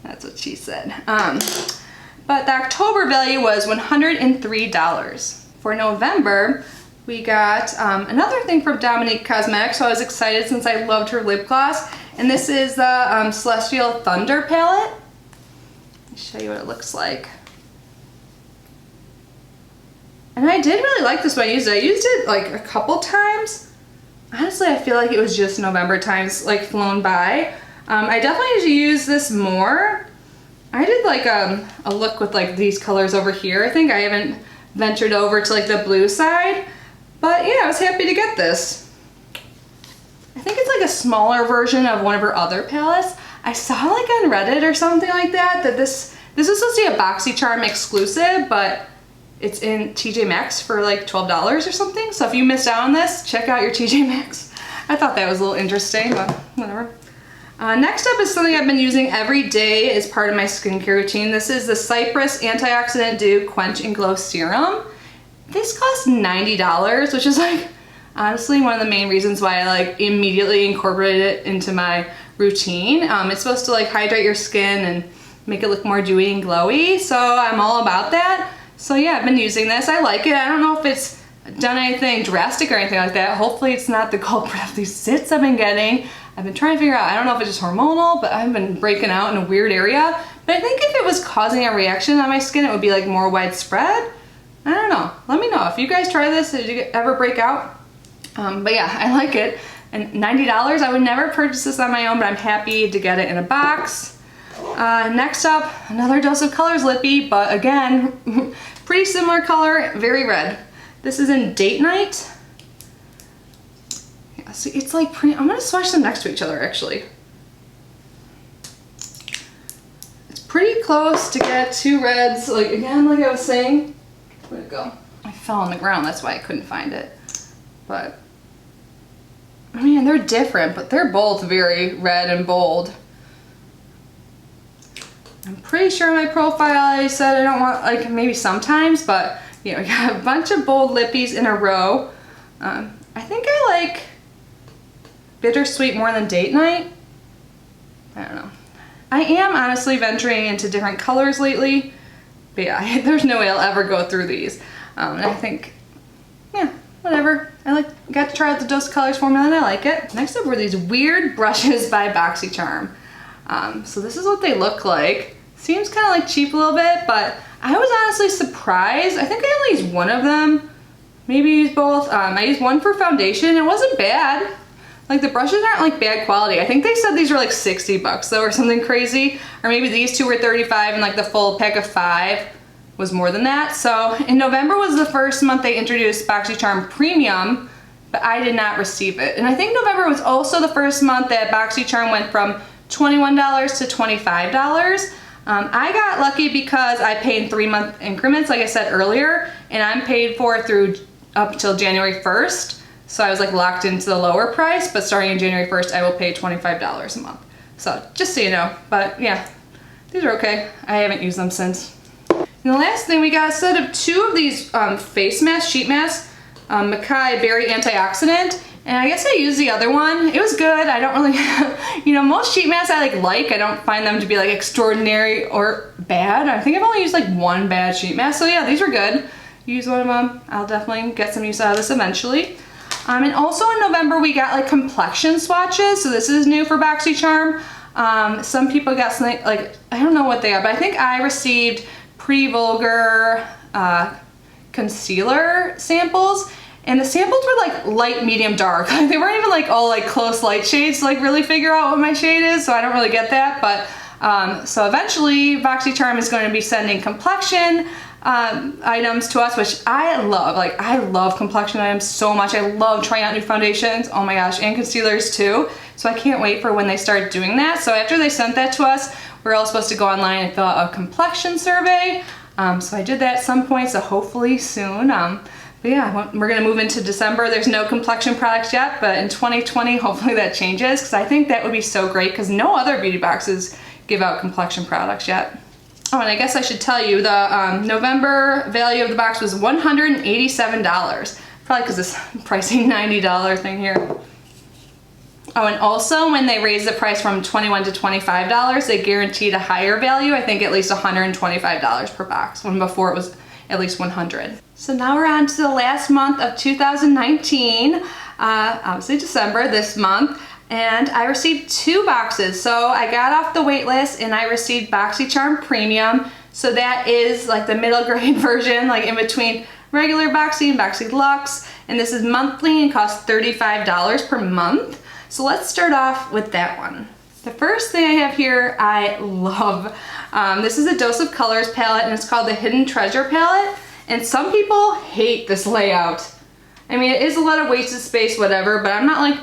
That's what she said. But the October value was $103. For November, we got another thing from Dominique Cosmetics, so I was excited since I loved her lip gloss. And this is the Celestial Thunder palette. me show you what it looks like. And I did really like this when I used it. I used it like a couple times. Honestly, I feel like it was just November times like flown by. I definitely need to use this more. I did like a look with like these colors over here. I think I haven't ventured over to like the blue side, but yeah, I was happy to get this. I think it's like a smaller version of one of her other palettes. I saw like on Reddit or something like that this is supposed to be a Boxycharm exclusive, but it's in TJ Maxx for like $12 or something. So if you missed out on this, check out your TJ Maxx. I thought that was a little interesting, but whatever. Next up is something I've been using every day as part of my skincare routine. This is the Cypress Antioxidant Dew Quench and Glow Serum. This costs $90, which is like honestly one of the main reasons why I like immediately incorporated it into my routine. It's supposed to like hydrate your skin and make it look more dewy and glowy, so I'm all about that. So yeah, I've been using this. I like it. I don't know if it's done anything drastic or anything like that. Hopefully it's not the culprit of these zits I've been getting. I've been trying to figure out, I don't know if it's just hormonal, but I've been breaking out in a weird area. But I think if it was causing a reaction on my skin, it would be like more widespread. I don't know. Let me know. If you guys try this, did you ever break out? But yeah, I like it. And $90, I would never purchase this on my own, but I'm happy to get it in a box. Next up, another Dose of Colors lippy, but again, pretty similar color, very red. This is in Date Night. Yeah, so it's like pretty, I'm gonna swatch them next to each other actually. It's pretty close to get two reds, like again, like I was saying. Where'd it go? I fell on the ground, that's why I couldn't find it. But, I mean, they're different, but they're both very red and bold. I'm pretty sure in my profile I said I don't want, like maybe sometimes, but you know, I got a bunch of bold lippies in a row. I think I like Bittersweet more than Date Night. I don't know. I am honestly venturing into different colors lately, but yeah, there's no way I'll ever go through these. And I think, yeah, whatever. I got to try out the Dose of Colors formula and I like it. Next up were these weird brushes by Boxycharm. So this is what they look like. Seems kind of like cheap a little bit, but I was honestly surprised. I think I only used one of them. Maybe used both. I used one for foundation. It wasn't bad. Like the brushes aren't like bad quality. I think they said these were like 60 bucks though or something crazy. Or maybe these two were 35 and like the full pack of 5 was more than that. So in November was the first month they introduced Boxycharm Premium, but I did not receive it. And I think November was also the first month that Boxycharm went from $21 to $25. I got lucky because I paid in 3-month increments, like I said earlier, and I'm paid for through up till January 1st. So I was like locked into the lower price, but starting in January 1st, I will pay $25 a month. So just so you know, but yeah, these are okay. I haven't used them since. And the last thing, we got a set of 2 of these face masks, sheet masks, Mackay Berry Antioxidant. And I guess I used the other one. It was good. I don't really, you know, most sheet masks I like. I don't find them to be like extraordinary or bad. I think I've only used like one bad sheet mask. So yeah, these were good. Use one of them. I'll definitely get some use out of this eventually. And also in November we got like complexion swatches. So this is new for Boxycharm. Some people got something like, I don't know what they are, but I think I received pre-vulgar concealer samples. And the samples were like light, medium, dark. Like they weren't even like all like close light shades to like really figure out what my shade is, so I don't really get that. But so eventually Boxycharm is going to be sending complexion items to us, which I love. Like I love complexion items so much. I love trying out new foundations, oh my gosh, and concealers too. So I can't wait for when they start doing that. So after they sent that to us, we're all supposed to go online and fill out a complexion survey. So I did that at some point, so hopefully soon. But yeah, we're gonna move into December. There's no complexion products yet, but in 2020, hopefully that changes, because I think that would be so great, because no other beauty boxes give out complexion products yet. Oh, and I guess I should tell you, the November value of the box was $187. Probably because this pricing $90 thing here. Oh, and also when they raised the price from $21 to $25, they guaranteed a higher value, I think at least $125 per box, when before it was at least $100. So now we're on to the last month of 2019, obviously December this month. and I received 2 boxes. So I got off the wait list and I received Boxycharm Premium. So that is like the middle grade version, like in between regular Boxy and boxyluxe. And this is monthly and costs $35 per month. So let's start off with that one. The first thing I have here, I love. This is a Dose of Colors palette, and it's called the Hidden Treasure palette. And some people hate this layout. I mean, it is a lot of wasted space, whatever, but I'm not like,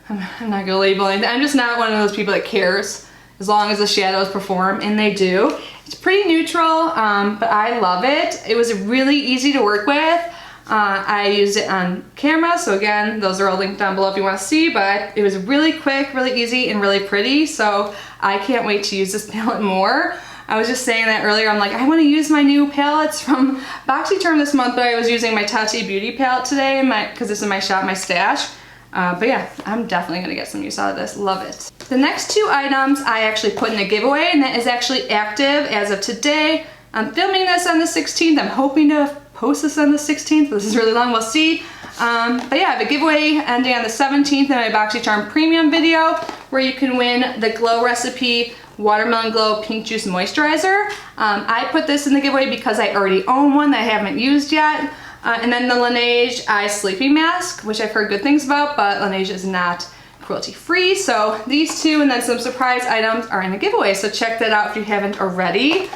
I'm not gonna label anything. I'm just not one of those people that cares as long as the shadows perform, and they do. It's pretty neutral, but I love it. It was really easy to work with. I used it on camera, so again, those are all linked down below if you want to see, but it was really quick, really easy, and really pretty, so I can't wait to use this palette more. I was just saying that earlier, I'm like, I want to use my new palettes from Boxycharm this month, but I was using my Tarte Beauty palette today, because this is my shop, my stash. But yeah, I'm definitely going to get some use out of this. Love it. The next 2 items I actually put in a giveaway, and that is actually active as of today. I'm filming this on the 16th. I'm hoping to post this on the 16th. This is really long, we'll see. But yeah, I have a giveaway ending on the 17th in my Boxycharm Premium video where you can win the Glow Recipe Watermelon Glow Pink Juice Moisturizer. I put this in the giveaway because I already own one that I haven't used yet. And then the Laneige Eye Sleeping Mask, which I've heard good things about, but Laneige is not cruelty-free. So these 2 and then some surprise items are in the giveaway. So check that out if you haven't already.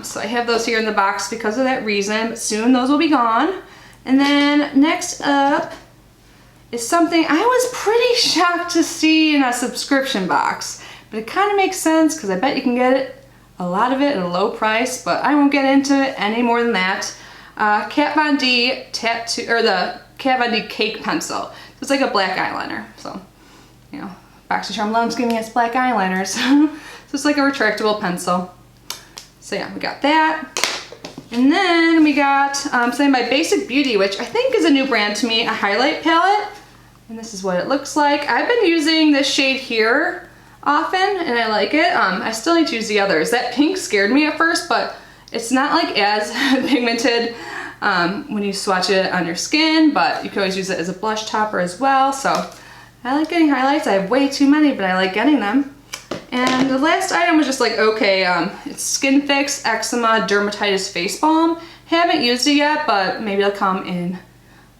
So I have those here in the box because of that reason, but soon those will be gone. And then next up is something I was pretty shocked to see in a subscription box, but it kind of makes sense because I bet you can get it, a lot of it at a low price, but I won't get into it any more than that. Kat Von D tattoo, or the Kat Von D Cake Pencil. It's like a black eyeliner, so you know, Boxycharm loves giving us black eyeliners. So it's like a retractable pencil. So yeah, we got that. And then we got something by Basic Beauty, which I think is a new brand to me, a highlight palette. And this is what it looks like. I've been using this shade here often, and I like it. I still need to use the others. That pink scared me at first, but it's not like as pigmented when you swatch it on your skin, but you can always use it as a blush topper as well. So I like getting highlights. I have way too many, but I like getting them. And the last item was just like, okay, it's Skin Fix Eczema Dermatitis Face Balm. Haven't used it yet, but maybe it'll come in,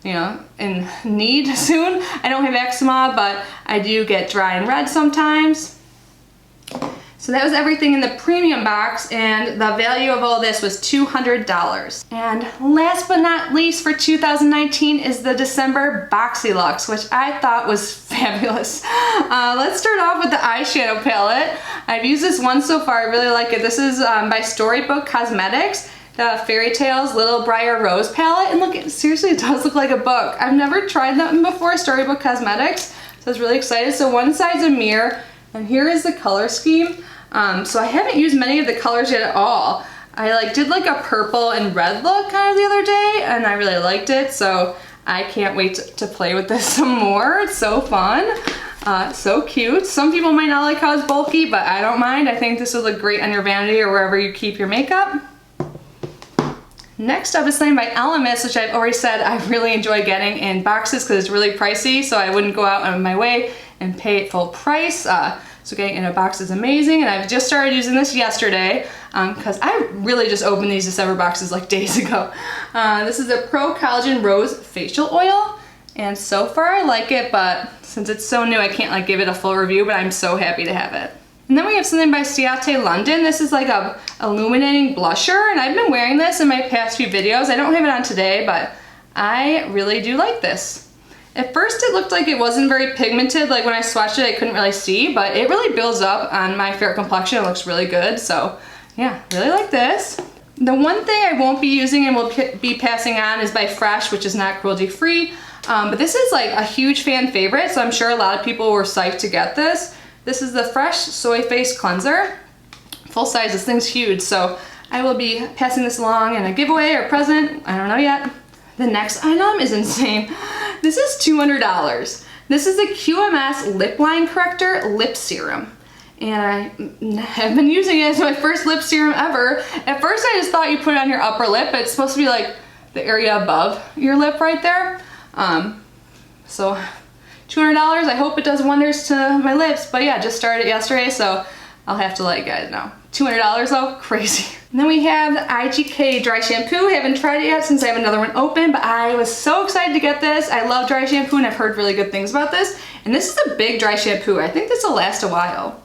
you know, in need soon. I don't have eczema, but I do get dry and red sometimes. So that was everything in the premium box, and the value of all this was $200. And last but not least for 2019 is the December boxyluxe, which I thought was fabulous. Let's start off with the eyeshadow palette. I've used this one so far, I really like it. This is by Storybook Cosmetics, the Fairytales Little Briar Rose palette. And look, seriously, it does look like a book. I've never tried that before, Storybook Cosmetics, so I was really excited. So one side's a mirror, and here is the color scheme. So I haven't used many of the colors yet at all. I did like a purple and red look kind of the other day, and I really liked it, so I can't wait to play with this some more. It's so fun, so cute. Some people might not like how it's bulky, but I don't mind. I think this would look great on your vanity or wherever you keep your makeup. Next up is something by Elemis, which I've already said I really enjoy getting in boxes because it's really pricey, so I wouldn't go out of my way and pay it full price. So getting in a box is amazing, and I've just started using this yesterday because I really just opened these December boxes like days ago. This is the Pro Collagen Rose Facial Oil, and so far I like it, but since it's so new I can't like give it a full review, but I'm so happy to have it. And then we have something by Ciate London. This is like a illuminating blusher, and I've been wearing this in my past few videos. I don't have it on today, but I really do like this. At first it looked like it wasn't very pigmented, like when I swatched it I couldn't really see, but it really builds up on my fair complexion. It looks really good, so yeah, really like this. The one thing I won't be using and will be passing on is by Fresh, which is not cruelty free, but this is like a huge fan favorite, so I'm sure a lot of people were psyched to get this. This is the Fresh Soy Face Cleanser. Full size, this thing's huge, so I will be passing this along in a giveaway or present, I don't know yet. The next item is insane. This is $200. This is the QMS Lip Line Corrector Lip Serum. And I have been using it as my first lip serum ever. At first I just thought you put it on your upper lip, but it's supposed to be like the area above your lip right there. So $200. I hope it does wonders to my lips. But yeah, just started yesterday, so I'll have to let you guys know. $200 though, crazy. And then we have the IGK dry shampoo. I haven't tried it yet since I have another one open, but I was so excited to get this. I love dry shampoo and I've heard really good things about this. And this is a big dry shampoo. I think this will last a while.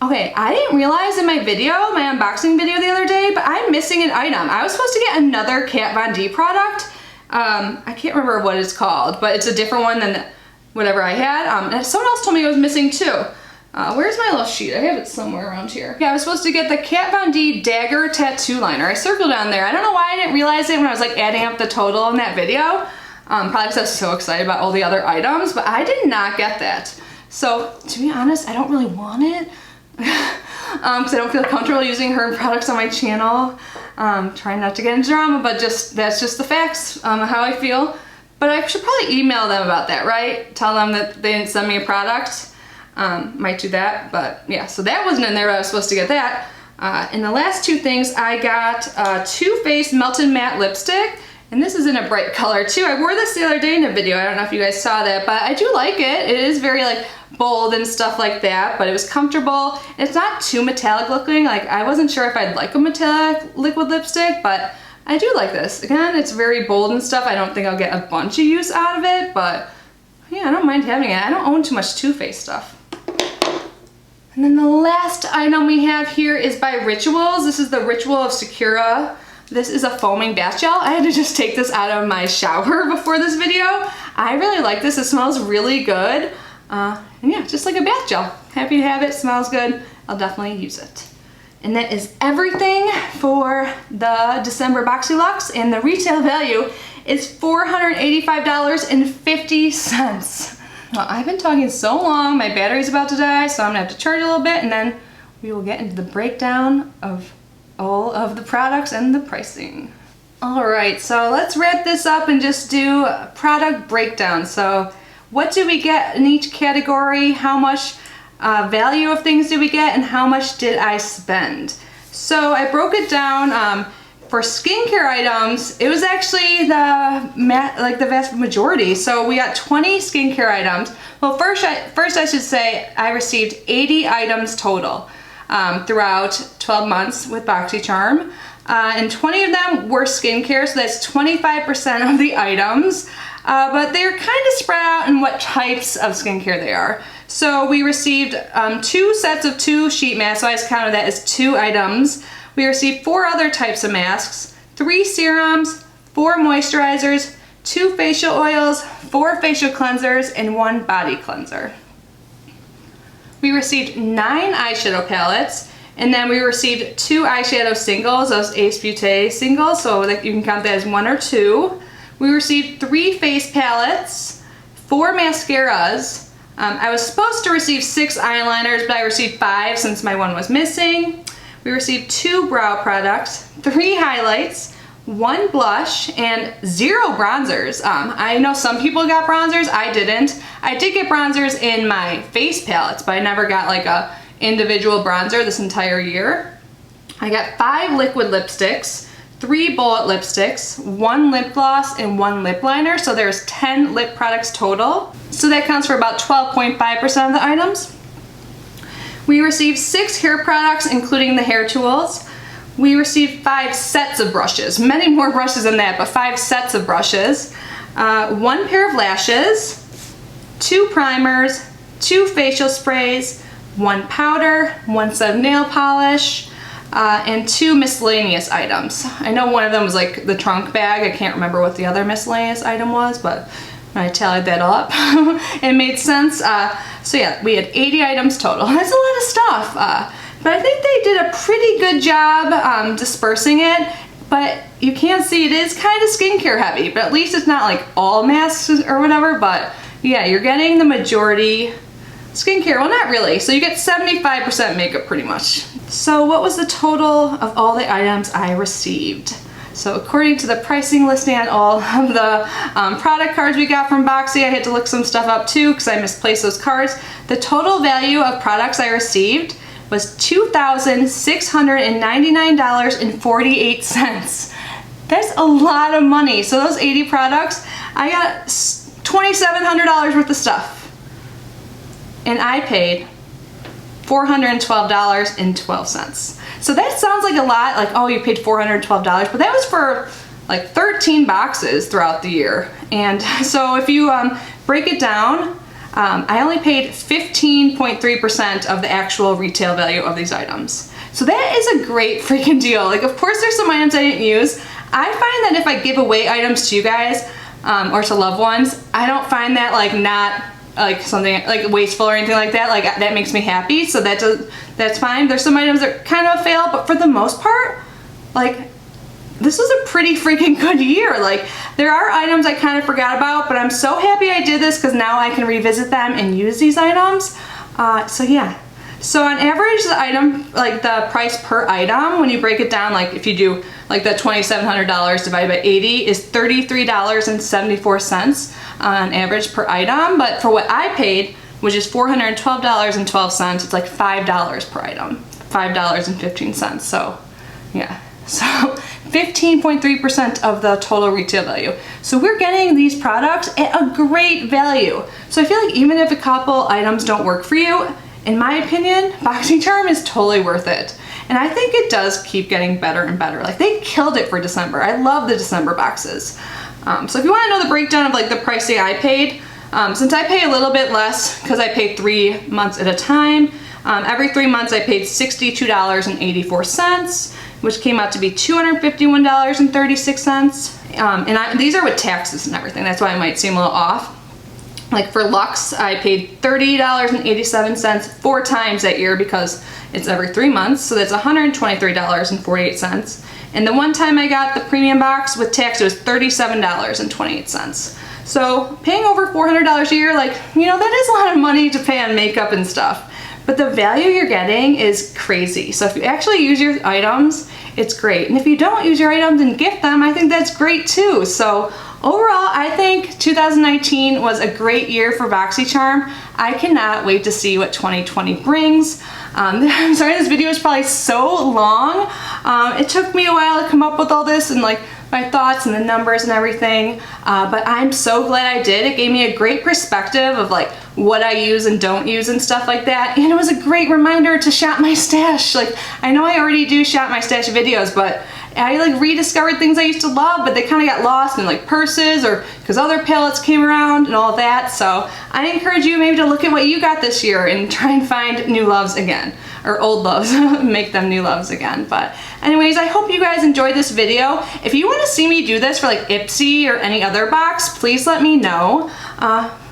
Okay, I didn't realize in my video, my unboxing video the other day, but I'm missing an item. I was supposed to get another Kat Von D product. I can't remember what it's called, but it's a different one than whatever I had. And someone else told me it was missing too. Where's my little sheet? I have it somewhere around here. Yeah, I was supposed to get the Kat Von D Dagger tattoo liner. I circled down there. I don't know why I didn't realize it when I was like adding up the total in that video. Probably because I was so excited about all the other items, but I did not get that. So to be honest, I don't really want it. Because I don't feel comfortable using her products on my channel. Trying not to get into drama, but that's just the facts, how I feel. But I should probably email them about that, right? Tell them that they didn't send me a product. Might do that, but yeah, so that wasn't in there, but I was supposed to get that. And the last two things, I got Too Faced Melted Matte Lipstick, and this is in a bright color too. I wore this the other day in a video, I don't know if you guys saw that, but I do like it. It is very like bold and stuff like that, but it was comfortable. And it's not too metallic looking. Like I wasn't sure if I'd like a metallic liquid lipstick, but I do like this. Again, it's very bold and stuff. I don't think I'll get a bunch of use out of it, but yeah, I don't mind having it. I don't own too much Too Faced stuff. And then the last item we have here is by Rituals. This is the Ritual of Sakura. This is a foaming bath gel. I had to just take this out of my shower before this video. I really like this. It smells really good. And yeah, just like a bath gel. Happy to have it. Smells good. I'll definitely use it. And that is everything for the December Boxyluxe, and the retail value is $485.50. Well, I've been talking so long, my battery's about to die, so I'm gonna have to charge a little bit, and then we will get into the breakdown of all of the products and the pricing. All right, so let's wrap this up and just do a product breakdown. So what do we get in each category? How much value of things did we get, and how much did I spend? So I broke it down. For skincare items, it was actually the vast majority. So we got 20 skincare items. Well, first I should say I received 80 items total throughout 12 months with Boxycharm. And 20 of them were skincare, so that's 25% of the items. But they're kind of spread out in what types of skincare they are. So we received 2 sets of 2 sheet masks, so I just counted that as 2 items. We received 4 other types of masks, 3 serums, 4 moisturizers, 2 facial oils, 4 facial cleansers, and 1 body cleanser. We received 9 eyeshadow palettes, and then we received 2 eyeshadow singles, those Ace Beauté singles, so that you can count that as 1 or 2. We received 3 face palettes, 4 mascaras. I was supposed to receive 6 eyeliners, but I received 5 since my one was missing. We received 2 brow products, 3 highlights, 1 blush, and 0 bronzers. I know some people got bronzers, I didn't. I did get bronzers in my face palettes, but I never got like a individual bronzer this entire year. I got 5 liquid lipsticks, 3 bullet lipsticks, 1 lip gloss, and 1 lip liner, so there's 10 lip products total. So that counts for about 12.5% of the items. We received 6 hair products, including the hair tools. We received 5 sets of brushes, many more brushes than that, but 5 sets of brushes. 1 pair of lashes, 2 primers, 2 facial sprays, 1 powder, 1 set of nail polish, and 2 miscellaneous items. I know one of them was like the trunk bag. I can't remember what the other miscellaneous item was, but I tallied that all up. It made sense. So yeah, we had 80 items total. That's a lot of stuff. But I think they did a pretty good job dispersing it. But you can see it is kind of skincare heavy, but at least it's not like all masks or whatever. But yeah, you're getting the majority skincare. Well, not really. So you get 75% makeup pretty much. So what was the total of all the items I received? So according to the pricing listing on all of the product cards we got from Boxy, I had to look some stuff up too because I misplaced those cards. The total value of products I received was $2,699.48. That's a lot of money. So those 80 products, I got 25% $2,700 worth of stuff. And I paid $412.12. So that sounds like a lot, like, oh, you paid $412, but that was for like 13 boxes throughout the year. And so if you break it down, I only paid 15.3% of the actual retail value of these items. So that is a great freaking deal. Like, of course there's some items I didn't use. I find that if I give away items to you guys or to loved ones, I don't find that like not like something like wasteful or anything like that. Like, that makes me happy, so that's fine. There's some items that kind of fail, but for the most part, like, this was a pretty freaking good year. Like, there are items I kind of forgot about, but I'm so happy I did this because now I can revisit them and use these items. So yeah. So on average, the item, like the price per item, when you break it down, like if you do like the $2,700 divided by 80 is $33.74 on average per item. But for what I paid, which is $412.12, it's like $5 per item, $5.15. So yeah, so 15.3% of the total retail value. So we're getting these products at a great value. So I feel like even if a couple items don't work for you, in my opinion, Boxycharm is totally worth it. And I think it does keep getting better and better. Like, they killed it for December. I love the December boxes. So if you want to know the breakdown of like the pricing I paid, since I pay a little bit less because I pay 3 months at a time, every 3 months I paid $62.84, which came out to be $251.36. And these are with taxes and everything. That's why I might seem a little off. Like for Luxe, I paid $30.87 4 times that year because it's every 3 months, so that's $123.48. And the one time I got the premium box with tax, it was $37.28. So paying over $400 a year, like, you know, that is a lot of money to pay on makeup and stuff. But the value you're getting is crazy. So if you actually use your items, it's great. And if you don't use your items and gift them, I think that's great too. So overall, I think 2019 was a great year for Boxycharm. I cannot wait to see what 2020 brings. I'm sorry this video is probably so long. It took me a while to come up with all this and like my thoughts and the numbers and everything, but I'm so glad I did. It gave me a great perspective of like what I use and don't use and stuff like that, and it was a great reminder to shop my stash. Like, I know I already do shop my stash videos, but I like rediscovered things I used to love, but they kind of got lost in like purses or because other palettes came around and all that. So I encourage you maybe to look at what you got this year and try and find new loves again, or old loves, make them new loves again. But anyways, I hope you guys enjoyed this video. If you want to see me do this for like Ipsy or any other box, please let me know.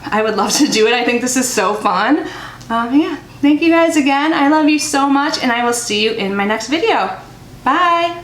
I would love to do it. I think this is so fun. Yeah, thank you guys again. I love you so much, and I will see you in my next video. Bye.